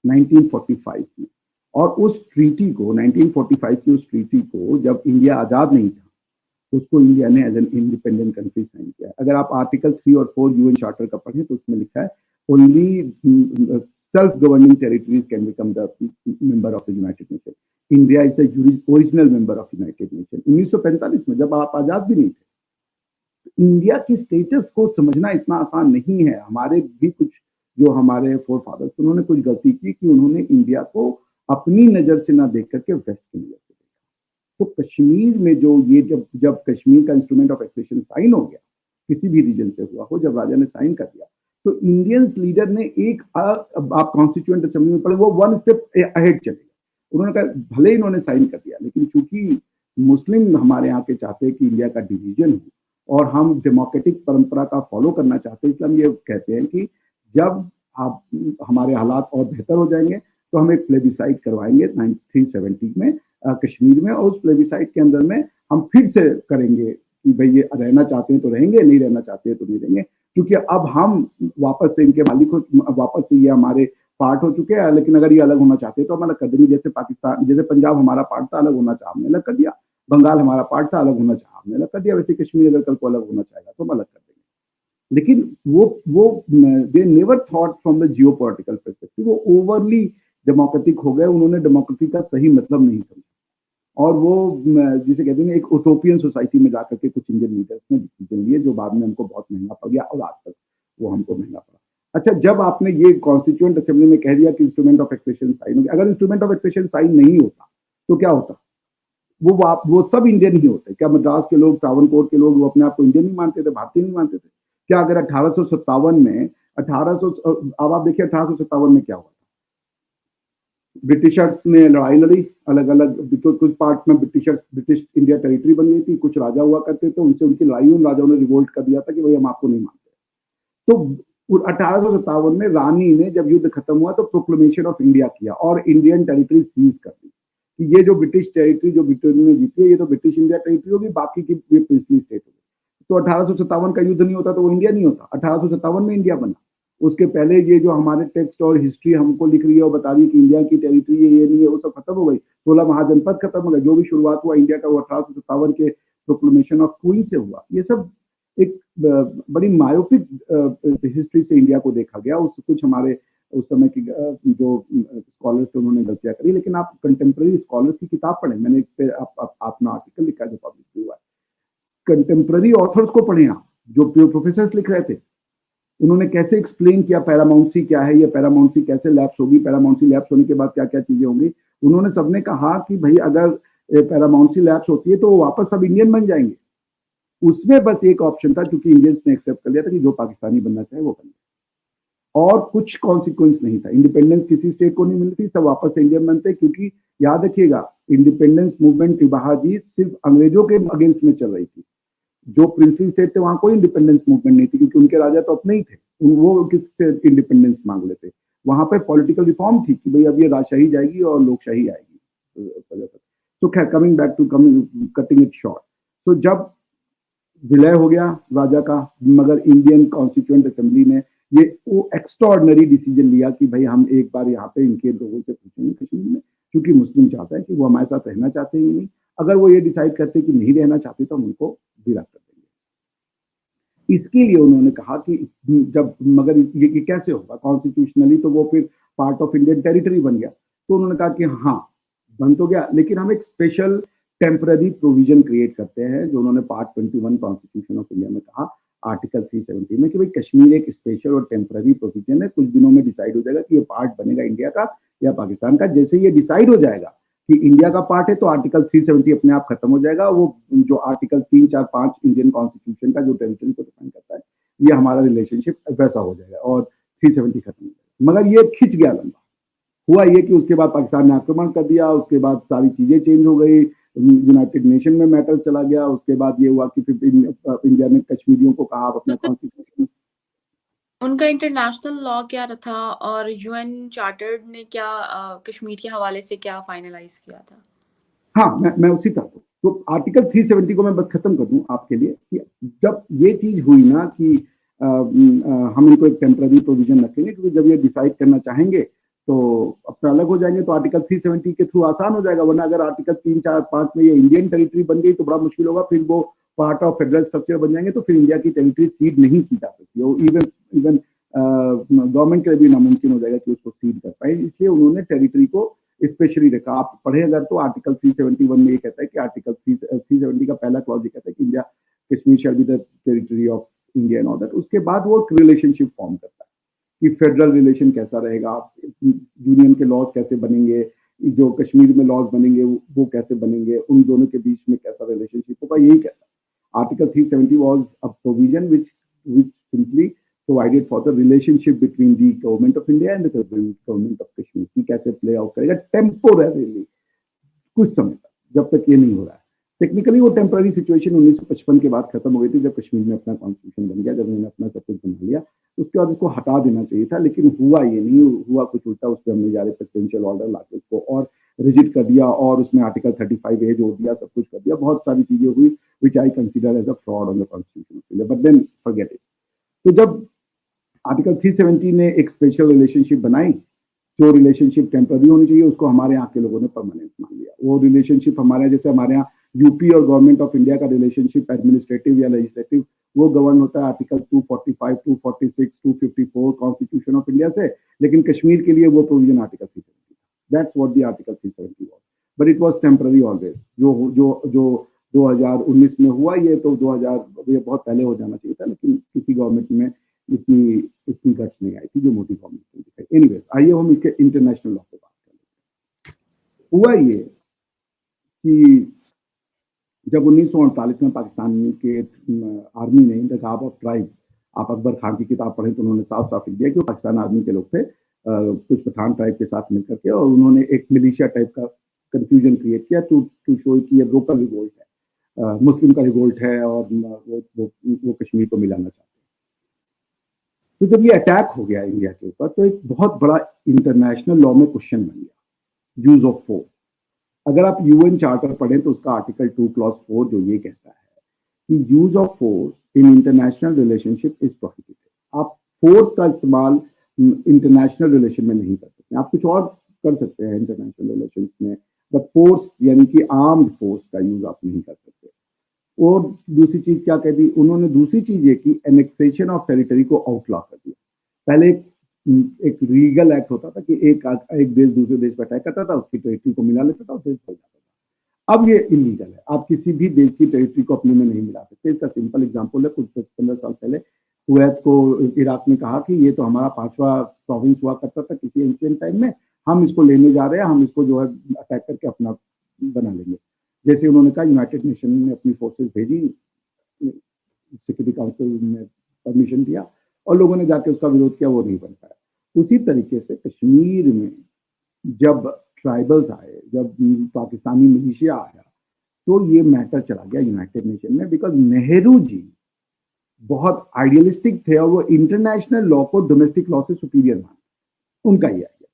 1945 में, और उस ट्रीटी को 1945 की उस ट्रीटी को जब इंडिया आजाद नहीं था, उसको इंडिया ने as an independent country sign किया। अगर आप आर्टिकल 3 और 4 यूएन चार्टर का पढ़ें तो उसमें लिखा है only self governing territories can become the member of the United nation. India is the original member of United nation. 1945 में जब आप आजाद भी नहीं थे, इंडिया की स्टेटस को समझना इतना आसान नहीं है। हमारे भी कुछ जो हमारे फोर फादर्स, उन्होंने कुछ गलती की कि उन्होंने इंडिया को अपनी नजर से ना देख करके वेस्ट की नजर से देखा। तो कश्मीर में जो ये जब कश्मीर का इंस्ट्रूमेंट ऑफ एक्सेशन साइन हो गया, किसी भी रीजन से हुआ हो, जब राजा ने साइन कर दिया, तो इंडियंस लीडर ने एक आप कॉन्स्टिट्यूएंट असेंबली में पढ़े, वो 1 स्टेप अहेड चले गए। उन्होंने कहा भले ही इन्होंने साइन कर दिया, लेकिन चूंकि मुस्लिम हमारे यहाँ के चाहते हैं कि इंडिया का डिवीजन हो और हम डेमोक्रेटिक परंपरा का फॉलो करना चाहते हैं, इसलिए हम ये कहते हैं कि जब आप हमारे हालात और बेहतर हो जाएंगे तो हम एक प्लेबिसाइट करवाएंगे 1970 में कश्मीर में, और उस प्लेबिसाइट के अंदर में हम फिर से करेंगे कि भाई ये रहना चाहते हैं तो रहेंगे, नहीं रहना चाहते हैं तो नहीं रहेंगे, क्योंकि अब हम वापस से इनके मालिक हो, वापस से ये हमारे पार्ट हो चुके हैं। लेकिन अगर ये अलग होना चाहते हैं तो हम अलग कर देंगे। जैसे पाकिस्तान, जैसे पंजाब हमारा पार्ट था, अलग होना चाहा, हमने अलग कर दिया। बंगाल हमारा पार्ट था, अलग होना चाहा, हमने अलग कर दिया। वैसे कश्मीर अगर कल को अलग होना चाहेगा तो हम अलग कर देंगे। लेकिन वो they never thought from the geopolitical perspective. वो ओवरली डेमोक्रेटिक हो गए, उन्होंने डेमोक्रेसी का सही मतलब नहीं समझा, और वो जिसे कहते हैं एक उटोपियन सोसाइटी में जाकर के कुछ इंडियन लीडर्स ने डिसीजन लिए, जो बाद में हमको बहुत महंगा पड़ गया, और आज तक वो हमको महंगा पड़ा। अच्छा, जब आपने ये कॉन्स्टिट्यूएंट असेंबली में कह दिया कि इंस्ट्रूमेंट ऑफ एक्सेशन साइन हो गया, अगर इंस्ट्रूमेंट ऑफ एक्सेशन साइन नहीं होता तो क्या होता? वो सब इंडियन ही होते। क्या मद्रास के लोग, ट्रावनकोर के लोग, वो अपने आप को इंडियन नहीं मानते थे, भारतीय नहीं मानते थे? क्या अगर 1857 में अब आप देखिए 1857 में क्या हुआ? ब्रिटिशर्स ने लड़ाई लड़ी, अलग अलग कुछ पार्ट में ब्रिटिश इंडिया टेरिटरी बन गई थी, कुछ राजा हुआ करते थे, उनसे उनकी लड़ाई, उन राजाओं ने रिवोल्ट कर दिया था कि भाई हम आपको नहीं मानते। तो 1857 में रानी ने जब युद्ध खत्म हुआ तो प्रोक्लेमेशन ऑफ इंडिया किया और इंडियन टेरिटरी सीज कर दी कि ये जो ब्रिटिश टेरिटरी जो ब्रिटेन ने जीती है, ये तो ब्रिटिश इंडिया टेरिटरी होगी, बाकी की ये प्रिंसली स्टेट होगी। तो 1857 का युद्ध नहीं होता तो वो इंडिया नहीं होता। 1857 में इंडिया बना। उसके पहले ये जो हमारे टेक्स्ट और हिस्ट्री हमको लिख रही है और बता रही है कि इंडिया की टेरिटरी ये नहीं है, वो सब खत्म हो गई। 16 महाजनपद खत्म हो गए। जो भी शुरुआत हुआ इंडिया का वो 1857 के प्रोक्लेमेशन ऑफ क्वीन से हुआ। ये सब एक बड़ी मायोपिक हिस्ट्री से इंडिया को देखा गया। कुछ हमारे उस समय की जो स्कॉलर्स थे उन्होंने गलतियां करी, लेकिन आप कंटेम्प्रेरी स्कॉलर्स की किताब पढ़ें, मैंने इस पे अपना आर्टिकल लिखा है जो पब्लिश हुआ है। कंटेम्प्रेरी ऑथर्स को पढ़ें आप, जो प्रोफेसर्स लिख रहे थे, उन्होंने कैसे एक्सप्लेन किया पैरामाउंसी क्या है, ये पैरामाउंसी कैसे लैप्स होगी, पैरामाउंसी लैप्स होने के बाद क्या क्या चीजें होंगी। उन्होंने सबने कहा कि भाई अगर पैरामाउंसी लैप्स होती है तो वो वापस सब इंडियन बन जाएंगे। उसमें बस एक ऑप्शन था, क्योंकि इंडियंस ने एक्सेप्ट कर लिया था कि जो पाकिस्तानी बनना चाहे वो बने, और कुछ कॉन्सिक्वेंस नहीं था। इंडिपेंडेंस किसी स्टेट को नहीं मिलती, सब वापस से इंडियन बनते, क्योंकि याद रखिएगा इंडिपेंडेंस मूवमेंट त्रिबाहा जी सिर्फ अंग्रेजों के अगेंस्ट में चल रही थी। जो प्रिंसली स्टेट थे वहां कोई इंडिपेंडेंस मूवमेंट नहीं थी, क्योंकि उनके राजा तो अपने ही थे, वो किससे इंडिपेंडेंस मांग लेते। वहां पे पॉलिटिकल रिफॉर्म थी कि भाई अब ये राजशाही जाएगी और लोकशाही आएगी। तो खैर, coming back to cutting it short, तो जब विलय हो गया राजा का, मगर इंडियन कॉन्स्टिट्यूएंट असेंबली ने ये वो एक्स्ट्राऑर्डिनरी डिसीजन लिया कि भाई हम एक बार यहाँ पे इनके लोगों से पूछेंगे कश्मीर में, क्योंकि मुस्लिम चाहता है कि वो हमारे साथ रहना चाहते हैं नहीं। अगर वो ये डिसाइड करते कि नहीं रहना चाहते तो हम उनको गिरा कर देंगे। इसके लिए उन्होंने कहा कि जब मगर ये कैसे होगा कॉन्स्टिट्यूशनली, तो वो फिर पार्ट ऑफ इंडियन टेरिटरी बन गया। तो उन्होंने कहा कि हाँ बन तो गया, लेकिन हम एक स्पेशल टेम्पररी प्रोविजन क्रिएट करते हैं, जो उन्होंने पार्ट 21 कॉन्स्टिट्यूशन ऑफ इंडिया में कहा, आर्टिकल 370 में, कि भाई कश्मीर एक स्पेशल और टेम्पररी प्रोविजन है, कुछ दिनों में डिसाइड हो जाएगा कि ये पार्ट बनेगा इंडिया का या पाकिस्तान का। जैसे ये डिसाइड हो जाएगा कि इंडिया का पार्ट है तो आर्टिकल 370 अपने आप खत्म हो जाएगा। वो जो आर्टिकल 3, 4, 5 इंडियन कॉन्स्टिट्यूशन का जो टेरिटरी को डिफाइन करता है, ये हमारा रिलेशनशिप वैसा हो जाएगा और 370 खत्म हो जाएगा। मगर ये खिंच गया लंबा। हुआ ये कि उसके बाद पाकिस्तान ने आक्रमण कर दिया, उसके बाद सारी चीजें चेंज हो गई, यूनाइटेड नेशन में मैटर चला गया। उसके बाद ये हुआ कि फिर इंडिया ने कश्मीरियों को कहा आप अपना कॉन्स्टिट्यूशन, उनका इंटरनेशनल लॉ क्या था और यूएन चार्टर्ड ने क्या कश्मीर के हवाले से क्या फाइनलाइज किया था? हाँ मैं उसी पर हूँ। तो आर्टिकल 370 को मैं बस खत्म कर दूं आपके लिए कि जब ये चीज हुई ना कि हम इनको एक टेम्पररी प्रोविजन रखेंगे, क्योंकि जब ये डिसाइड करना चाहेंगे तो अपना अलग हो जाएंगे, तो आर्टिकल 370 के थ्रू आसान हो जाएगा। वरना अगर आर्टिकल 3, 4, 5 में ये इंडियन टेरिटरी बन गई तो बड़ा मुश्किल होगा, फिर वो पार्ट ऑफ फेडरल स्ट्रक्चर बन जाएंगे, तो फिर इंडिया की टेरिटरी सीड नहीं की जा सकती, इवन गवर्नमेंट के लिए भी नामुमकिन हो जाएगा कि उसको सीड कर पाए। इसलिए उन्होंने टेरिटरी को स्पेशली रखा। आप पढ़े अगर तो आर्टिकल 371 में ये कहता है कि आर्टिकल 370 का पहला क्लॉज ये कहता है कि India Kashmir shall be the territory of India and all that. उसके बाद वो रिलेशनशिप फॉर्म करता है कि फेडरल रिलेशन कैसा रहेगा, यूनियन के लॉज कैसे बनेंगे, जो कश्मीर में लॉज बनेंगे वो कैसे बनेंगे, उन दोनों के बीच में कैसा रिलेशनशिप होगा, यही कहता है। Article 370 was a provision which simply provided for the relationship between the government of India and the government of Kashmir कि कैसे प्ले आउट करेगा टेम्पोररीली कुछ समय तक, जब तक ये नहीं हो रहा है। टेक्निकली वो टेम्पररी सिचुएशन 1955 के बाद खत्म हो गई थी, जब कश्मीर में अपना कॉन्स्टिट्यूशन बन गया, जब उन्होंने अपना सब कुछ बना लिया। उसके बाद उसको हटा देना चाहिए था, लेकिन हुआ ये नहीं, हुआ कुछ उल्टा। उस पर हमने जारे प्रेसिडेंशियल ऑर्डर लाके उसको और रिजिड कर दिया और उसमें आर्टिकल 35A जोड़ दिया, सब कुछ कर दिया, बहुत सारी चीजें हुई which I consider as a fraud on the constitution of India, but then forget it. तो जब आर्टिकल 370 ने एक स्पेशल रिलेशनशिप बनाई, जो रिलेशनशिप टेम्पररी होनी चाहिए, उसको हमारे यहाँ के लोगों ने परमानेंट मान लिया। वो रिलेशनशिप हमारे, जैसे हमारे यहाँ यूपी और गवर्नमेंट ऑफ इंडिया का रिलेशनशिप एडमिनिस्ट्रेटिव या लेजिस्लेटिव, वो गवर्न होता है आर्टिकल 245, 246, 254 कॉन्स्टिट्यूशन ऑफ इंडिया से, लेकिन कश्मीर के लिए वो प्रोविजन आर्टिकल 370 था। That's what the article 370 was, but it was temporary always. जो 2019 में हुआ ये, तो 2000 ये बहुत पहले हो जाना चाहिए था, लेकिन किसी गवर्नमेंट में इतनी गट्स नहीं आई थी जो मोदी गवर्नमेंट ने दिखाई। एनीवेज, आइए हम इसके इंटरनेशनल लॉ पे बात करें। हुआ ये कि जब 1948 में पाकिस्तान के आर्मी ने द गार्ब ऑफ ट्राइब, आप अकबर खान की किताब पढ़ें तो उन्होंने साफ साफ लिख दिया कि पाकिस्तान आर्मी के लोग थे, कुछ पठान ट्राइब के साथ मिलकर के, और उन्होंने एक मिलिशिया टाइप का कंफ्यूजन क्रिएट किया टू शो कि ये लोकल रिवोल्ट है, मुस्लिम का रिवोल्ट है और वो कश्मीर को मिलाना चाहते हैं। तो जब ये अटैक हो गया इंडिया के ऊपर, तो एक बहुत बड़ा इंटरनेशनल लॉ में क्वेश्चन बन गया, यूज ऑफ फोर्स। अगर आप यूएन चार्टर पढ़ें तो उसका आर्टिकल 2 क्लॉज 4 जो ये कहता है कि use of force in international relationship is prohibited. आप फोर्स का इस्तेमाल इंटरनेशनल रिलेशन में नहीं कर सकते। आप कुछ और कर सकते हैं इंटरनेशनल रिलेशन में, बट फोर्स यानी कि आर्म्ड फोर्स का यूज आप नहीं कर सकते। और दूसरी चीज क्या कह दी उन्होंने, दूसरी चीज ये कि एनेक्सेशन ऑफ टेरिटरी को आउटलॉ कर दिया। पहले एक लीगल एक्ट होता था कि एक देश दूसरे देश पर अटैक करता था, उसकी टेरिटरी को मिला लेता था और देश चल जाता था। अब ये इलीगल है, आप किसी भी देश की टेरिटरी को अपने में नहीं मिला सकते। इसका सिंपल एग्जांपल है, कुछ 15 साल पहले कुवैत को इराक ने कहा कि ये तो हमारा 5वां प्रोविंस हुआ करता था किसी एंशिएंट टाइम में, हम इसको लेने जा रहे हैं, हम इसको जो है अटैक करके अपना बना लेंगे। जैसे उन्होंने कहा, यूनाइटेड नेशन ने अपनी फोर्सेस भेजी, सिक्योरिटी काउंसिल ने परमिशन दिया और लोगों ने जाके उसका विरोध किया, वो नहीं बन पाया। उसी तरीके से कश्मीर में जब ट्राइबल्स आए, जब पाकिस्तानी मिलिशिया आया, तो ये मैटर चला गया यूनाइटेड नेशन में, बिकॉज नेहरू जी बहुत आइडियलिस्टिक थे और वो इंटरनेशनल लॉ को डोमेस्टिक लॉ से सुपीरियर मानते। उनका ये आइडिया,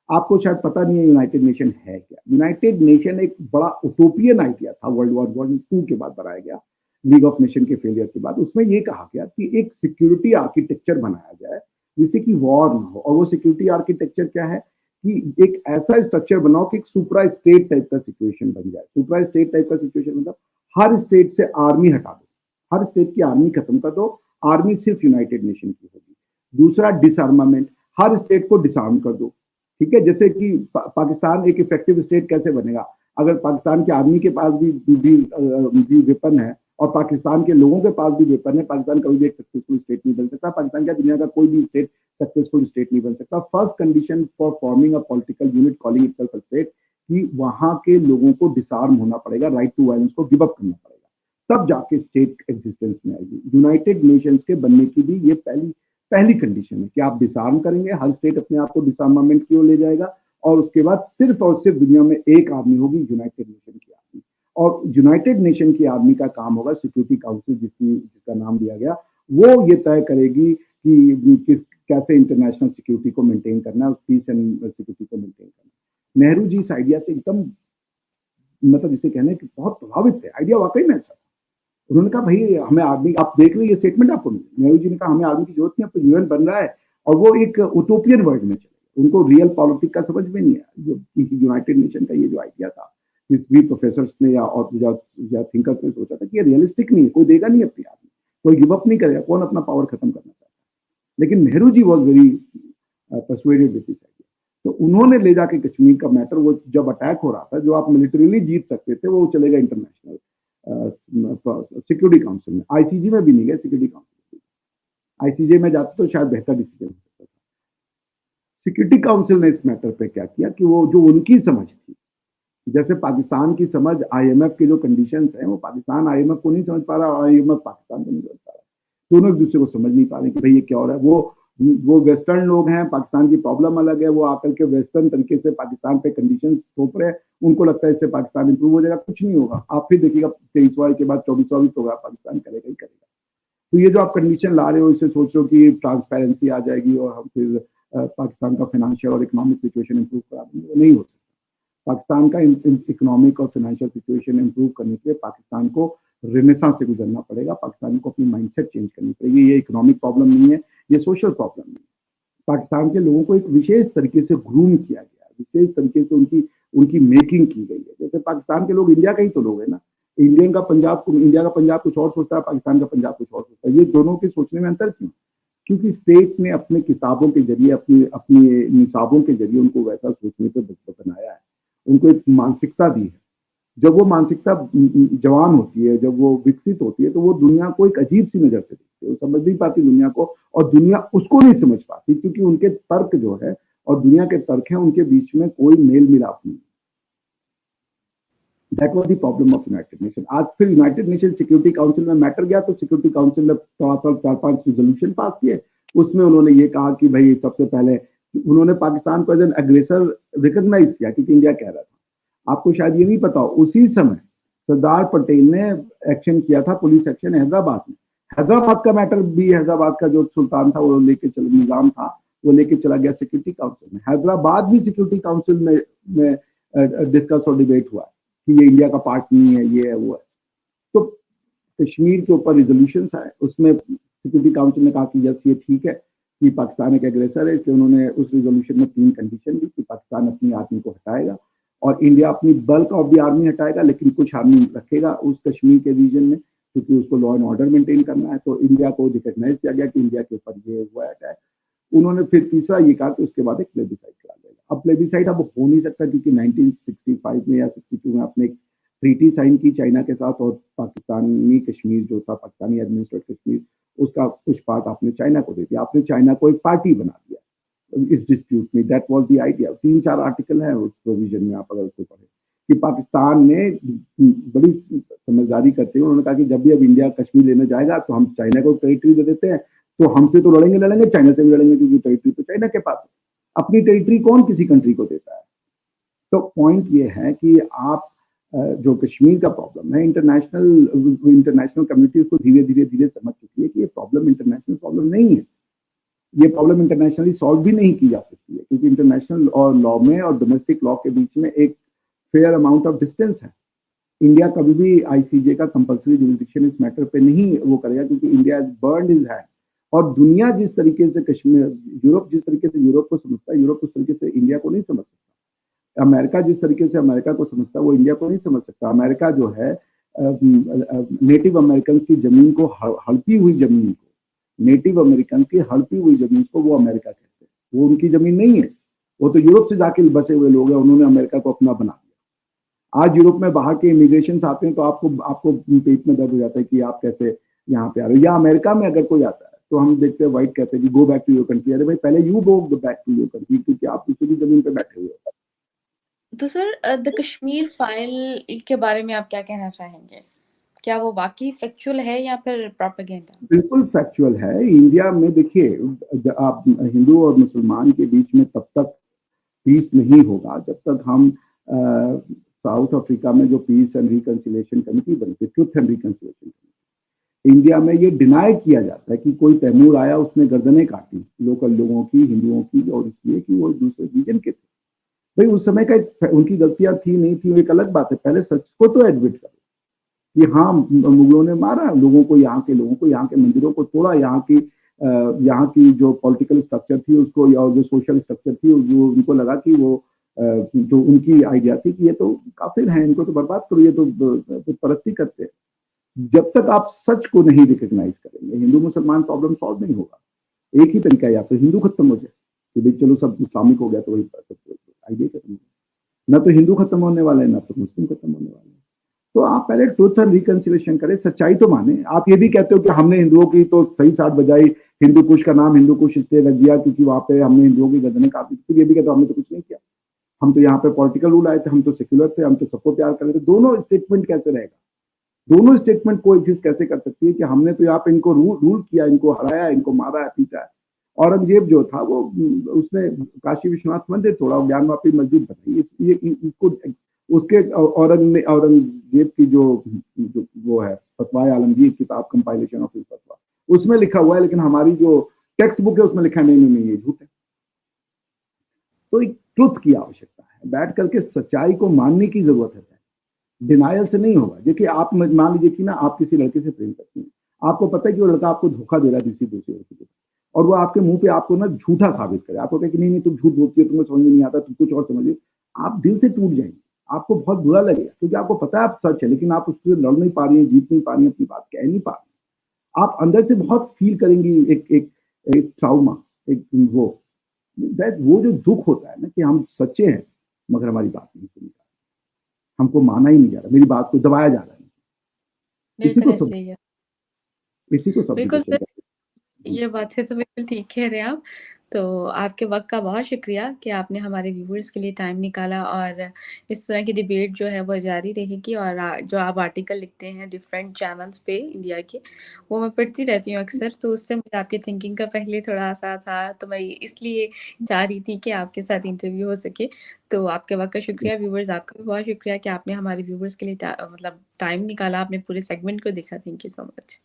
आपको शायद पता नहीं है यूनाइटेड नेशन है क्या। यूनाइटेड नेशन एक बड़ा उटोपियन आइडिया था, वर्ल्ड वॉर 2 के बाद बनाया गया, लीग ऑफ नेशन के फेलियर के बाद। उसमें ये कहा गया कि एक सिक्योरिटी आर्किटेक्चर बनाया जाए जिससे कि वॉर ना हो। और वो सिक्योरिटी आर्किटेक्चर क्या है कि एक ऐसा स्ट्रक्चर बनाओ कि एक सुपरा स्टेट टाइप का सिचुएशन बन जाए। सुपरा स्टेट टाइप का सिचुएशन मतलब हर स्टेट से आर्मी हटा दो, हर स्टेट की आर्मी खत्म कर दो, आर्मी सिर्फ यूनाइटेड नेशन की होगी। दूसरा डिसआर्मामेंट, हर स्टेट को डिसआर्म कर दो, ठीक है। जैसे कि पाकिस्तान एक इफेक्टिव स्टेट कैसे बनेगा, अगर पाकिस्तान की आर्मी के पास भी वेपन है और पाकिस्तान के लोगों के पास भी वेपन है, पाकिस्तान कभी भी एक सक्सेसफुल स्टेट नहीं बन सकता। पाकिस्तान का दुनिया का कोई भी स्टेट सक्सेसफुल स्टेट नहीं बन सकता। First condition for forming a political unit calling itself a state, कि वहां के लोगों को डिसआर्म होना पड़ेगा, राइट टू वायलेंस को गिव अप करना पड़ेगा, तब जाके स्टेट एग्जिस्टेंस में आएगी। यूनाइटेड नेशंस के बनने की भी ये पहली कंडीशन है कि आप डिसआर्म करेंगे, हर स्टेट अपने आप को डिसआर्मामेंट की ओर ले जाएगा, और उसके बाद सिर्फ और सिर्फ दुनिया में एक आर्मी होगी, यूनाइटेड नेशन की आर्मी। और यूनाइटेड नेशन की आर्मी का काम होगा, सिक्योरिटी काउंसिल जिसका नाम दिया गया, वो ये तय करेगी कि कैसे इंटरनेशनल सिक्योरिटी को मेंटेन करना है, पीस एंड सिक्योरिटी को मेंटेन करना। नेहरू जी इस आइडिया से एकदम, मतलब जिसे कहने कि बहुत प्रभावित थे, आइडिया वाकई में अच्छा। उन्होंने कहा भाई हमें आर्मी, आप देख लीजिए स्टेटमेंट आपको, नेहरू जी ने कहा हमें आर्मी की जरूरत नहीं, अब तो यूएन बन रहा है, और वो एक उटोपियन वर्ल्ड में चले, उनको रियल पॉलिटिक्स का समझ में नहीं आया। जो यूनाइटेड नेशन का ये जो आइडिया था, भी प्रोफेसर्स ने या थिंकर्स ने सोचा था कि ये रियलिस्टिक नहीं है, कोई देगा नहीं अपनी आर्मी, कोई गिव अप नहीं करेगा, कौन अपना पावर खत्म करना चाहता है। लेकिन Nehru ji was very persuaded with this idea. तो उन्होंने ले जाके कश्मीर का मैटर, वो जब अटैक हो रहा था, जो आप मिलिट्रीली जीत सकते थे, वो चलेगा इंटरनेशनल सिक्योरिटी काउंसिल में। आईसीजी में भी नहीं गए, सिक्योरिटी काउंसिल, आईसीजे में जाते तो शायद बेहतर डिसीजन हो सकता था। सिक्योरिटी काउंसिल ने इस मैटर पे क्या किया कि वो जो उनकी समझ थी, जैसे पाकिस्तान की समझ आईएमएफ के जो कंडीशंस हैं, वो पाकिस्तान आईएमएफ को नहीं समझ पा रहा, आईएमएफ पाकिस्तान को नहीं समझ पा रहा, दोनों एक दूसरे को समझ नहीं पा रहे कि भाई ये क्या हो रहा है। वो वेस्टर्न लोग हैं, पाकिस्तान की प्रॉब्लम अलग है, वो आकर के वेस्टर्न तरीके से पाकिस्तान पे कंडीशन थोप रहे हैं, उनको लगता है इससे पाकिस्तान इंप्रूव हो जाएगा, कुछ नहीं होगा। आप फिर देखिएगा 23वां के बाद 24वां होगा, पाकिस्तान करेगा ही करेगा। तो ये जो आप कंडीशन ला रहे हो, इससे सोच रहे हो कि ट्रांसपेरेंसी आ जाएगी और हम फिर पाकिस्तान का फाइनेंशियल और इकोनॉमिक सिचुएशन इंप्रूव करा देंगे, वो नहीं हो सकता। पाकिस्तान का इकोनॉमिक और फाइनेंशियल सिचुएशन इंप्रूव करने के लिए पाकिस्तान को रेनेसांस से गुजरना पड़ेगा, पाकिस्तान को अपनी माइंडसेट चेंज करनी पड़ेगी। ये इकोनॉमिक प्रॉब्लम नहीं है, ये सोशल प्रॉब्लम नहीं है। पाकिस्तान के लोगों को एक विशेष तरीके से ग्रूम किया गया, विशेष तरीके से उनकी मेकिंग की गई है। जैसे पाकिस्तान के लोग इंडिया के ही तो लोग हैं ना, इंडिया का पंजाब कुछ और सोचता है, पाकिस्तान का पंजाब कुछ और सोचता है। ये दोनों के सोचने में अंतर क्यों? क्योंकि स्टेट ने अपने किताबों के जरिए, अपनी निसाबों के जरिए उनको वैसा सोचने पे बनाया है, उनको एक मानसिकता दी है। जब वो मानसिकता जवान होती है, जब वो विकसित होती है, तो वो दुनिया को एक अजीब सी नजर से देखती है, वो समझ नहीं पाती दुनिया को, और दुनिया उसको नहीं समझ पाती, क्योंकि उनके तर्क जो है और दुनिया के तर्क हैं, उनके बीच में कोई मेल मिलाप नहीं। That was the problem of United nation. आज फिर यूनाइटेड नेशन सिक्योरिटी काउंसिल में मैटर गया, तो सिक्योरिटी काउंसिल ने 4-5 रिजोल्यूशन पास किए। उसमें उन्होंने ये कहा कि भाई सबसे पहले उन्होंने पाकिस्तान को एज एन एग्रेसर रिकॉग्नाइज किया, क्योंकि इंडिया कह रहा था। आपको शायद ये नहीं पता, उसी समय सरदार पटेल ने एक्शन किया था, पुलिस एक्शन हैदराबाद में। हैदराबाद का मैटर भी, हैदराबाद का जो सुल्तान था, वो लेके निजाम था, वो लेके चला गया सिक्योरिटी काउंसिल में। हैदराबाद भी सिक्योरिटी काउंसिल में डिस्कस और डिबेट हुआ कि ये इंडिया का पार्ट नहीं है, ये है वो है। तो कश्मीर के ऊपर रिजोल्यूशन आए, उसमें सिक्योरिटी काउंसिल ने कहा कि यस ये ठीक है कि पाकिस्तान एक एग्रेसर है, इसलिए उन्होंने उस रिजोल्यूशन में 3 कंडीशन दी कि पाकिस्तान अपनी आर्मी को हटाएगा और इंडिया अपनी बल्क ऑफ द आर्मी हटाएगा, लेकिन कुछ आर्मी रखेगा उस कश्मीर के रीजन में, क्योंकि उसको लॉ एंड ऑर्डर मेंटेन करना है। तो इंडिया को रिकॉग्नाइज किया गया कि इंडिया के ऊपर ये हुआ अटैक। उन्होंने फिर तीसरा ये कहा कि उसके बाद एक प्लेबिसाइड करा देगा। अब प्लेबिसाइड अब हो नहीं सकता, क्योंकि 1965 में या 62 में आपने एक ट्रीटी साइन की चाइना के साथ, और पाकिस्तानी कश्मीर जो था, पाकिस्तानी एडमिनिस्ट्रेट कश्मीर, उसका कुछ पार्ट आपने चाइना को दे दिया। आपने चाइना को एक पार्टी बना दिया इस डिस्प्यूट में। That was the idea. 3-4 article है उस प्रोविजन में, आप अगर उसको पढ़े, कि पाकिस्तान ने बड़ी समझदारी करते हुए उन्होंने कहा कि जब भी अब इंडिया कश्मीर लेने जाएगा तो हम चाइना को टेरिटरी दे देते हैं, तो हमसे तो लड़ेंगे, चाइना से भी लड़ेंगे, क्योंकि टेरिटरी तो चाइना के पास है। अपनी टेरिटरी कौन किसी कंट्री को देता है? तो पॉइंट ये है कि आप जो कश्मीर का प्रॉब्लम है, इंटरनेशनल कम्युनिटी उसको धीरे धीरे समझ चुकी है कि ये प्रॉब्लम इंटरनेशनल प्रॉब्लम नहीं है। ये प्रॉब्लम इंटरनेशनली सॉल्व भी नहीं की जा सकती है, क्योंकि इंटरनेशनल और लॉ में और डोमेस्टिक लॉ के बीच में एक फेयर अमाउंट ऑफ डिस्टेंस है। इंडिया कभी भी आईसीजे का कंपल्सरी जुरिडिक्शन इस मैटर पे नहीं वो करेगा, क्योंकि India is burned is hand. और दुनिया जिस तरीके से यूरोप जिस तरीके से यूरोप को समझता है, यूरोप उस तरीके से इंडिया को नहीं समझ सकता। अमेरिका जिस तरीके से अमेरिका को समझता है, वो इंडिया को नहीं समझ सकता। अमेरिका जो है नेटिव अमेरिकन की जमीन को, हड़पी हुई जमीन को, नेटिव अमेरिकन की हड़पी हुई जमीन को वो अमेरिका कहते हैं। वो उनकी जमीन नहीं है, वो तो यूरोप से जाके बसे हुए लोग हैं, उन्होंने अमेरिका को अपना बना दिया। आज यूरोप में बाहर के इमिग्रेशन आते हैं तो आपको आपको पेट में दर्द हो जाता है कि आप कैसे यहाँ पे आ रहे हो। या अमेरिका में अगर कोई आता है तो हम देखते हैं व्हाइट कहते हैं कि go back to your country. अरे भाई पहले you go back to your country, क्योंकि आप दूसरी जमीन पे बैठे हुए हो। तो सर द कश्मीर फाइल के बारे में आप क्या कहना चाहेंगे? क्या वो वाकई फैक्चुअल है या फिर प्रोपेगेंडा? बिल्कुल फैक्चुअल है। इंडिया में देखिए, आप हिंदू और मुसलमान के बीच में तब तक पीस नहीं होगा जब तक हम साउथ अफ्रीका में जो पीस एंड रिकंसिलिएशन कमेटी बनी थी, truth and reconciliation committee, India में ये डिनाई किया जाता है कि कोई तैमूर आया, उसने गर्दनें काटी लोकल लोगों की, हिंदुओं की, और इसलिए कि वो दूसरे रीजन के थे। भाई उस समय का उनकी गलतियां थी नहीं थी, एक अलग बात है। पहले सच को तो एडमिट करो कि हाँ मुगलों ने मारा लोगों को, यहाँ के लोगों को, यहाँ के मंदिरों को तोड़ा, यहाँ की जो पॉलिटिकल स्ट्रक्चर थी उसको, या जो सोशल स्ट्रक्चर थी वो उनको लगा कि वो जो उनकी आइडिया थी कि ये तो काफिर हैं, इनको तो बर्बाद करो, ये तो परस्ती करते हैं। जब तक आप सच को नहीं रिकॉग्नाइज करेंगे, हिंदू मुसलमान प्रॉब्लम सॉल्व नहीं होगा। एक ही तरीका है, या तो हिंदू खत्म हो जाए कि भाई चलो सब इस्लामिक हो गया तो वही आइडिया खत्म हो गया। न तो हिंदू खत्म होने वाला है, ना तो मुस्लिम खत्म होने वाला है। तो आप पहले ट्रुथ और रिकंसिलिएशन करें, सच्चाई तो माने। आप ये भी कहते हो कि हमने हिंदुओं की तो सही साथ बजाई, हिंदू कुश का नाम हिंदू कुश इसलिए रख दिया क्योंकि वहां पे हमने हिंदुओं की गर्दनें काटी। फिर ये भी कहते हो हमने तो कुछ नहीं किया, हम तो यहाँ पे पॉलिटिकल रूल आए थे, हम तो सेक्युलर थे, हम तो सबको प्यार कर रहे थे। दोनों स्टेटमेंट कैसे रहेगा? दोनों स्टेटमेंट को एग्जिस्ट कैसे कर सकती है कि हमने तो यहाँ पे इनको रूल किया, इनको हराया, इनको मारा है, पीटा है। औरंगजेब जो था वो उसने काशी विश्वनाथ मंदिर तोड़ा, ज्ञानवापी मस्जिद बनाई, इसको उसके औरंगजेब की जो वो है फतवा आलमगीर किताब, कंपाइलेशन ऑफ फतवा, उसमें लिखा हुआ है, लेकिन हमारी जो टेक्स्ट बुक है उसमें लिखा नहीं ये झूठ है। तो एक ट्रुथ की आवश्यकता है, बैठ करके सच्चाई को मानने की जरूरत है। डिनायल से नहीं होगा। देखिए आप मान लीजिए कि ना आप किसी लड़के से प्रेम करती हैं, आपको पता है कि वो लड़का आपको धोखा दे रहा है दूसरी लड़की को, और वो आपके मुंह पे आपको ना झूठा साबित करे, आपको कहे कि नहीं तुम झूठ बोलती है, तुम्हें समझ में नहीं आता, तुम कुछ और समझिए। आप दिल से टूट जाएंगे, आपको बहुत बुरा लगेगा, क्योंकि आपको पता है आप सच है, लेकिन आप उससे लड़ नहीं पा रही है, जीत नहीं पा रही है, अपनी बात कह नहीं पा रही। आप अंदर से बहुत फील करेंगी एक ट्राउमा, एक वो जो दुख होता है ना कि हम सच्चे हैं मगर हमारी बात नहीं सुनी, हमको माना ही नहीं जा रहा, मेरी बात को दबाया जा रहा है। इसी को सब ये बातें तो बिल्कुल ठीक कह रहे हैं आप। तो आपके वक्त का बहुत शुक्रिया कि आपने हमारे व्यूवर्स के लिए टाइम निकाला, और इस तरह की डिबेट जो है वो जारी रहेगी। और जो आप आर्टिकल लिखते हैं डिफरेंट चैनल्स पे इंडिया के, वो मैं पढ़ती रहती हूँ अक्सर, तो उससे मुझे आपकी थिंकिंग का पहले थोड़ा सा था, तो मैं इसलिए चाह रही थी कि आपके साथ इंटरव्यू हो सके। तो आपके वक्त का शुक्रिया। व्यूवर्स आपका भी बहुत शुक्रिया कि आपने हमारे व्यूवर्स के लिए मतलब टाइम निकाला, आपने पूरे सेगमेंट को देखा। Thank you so much.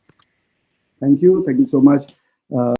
Thank you so much.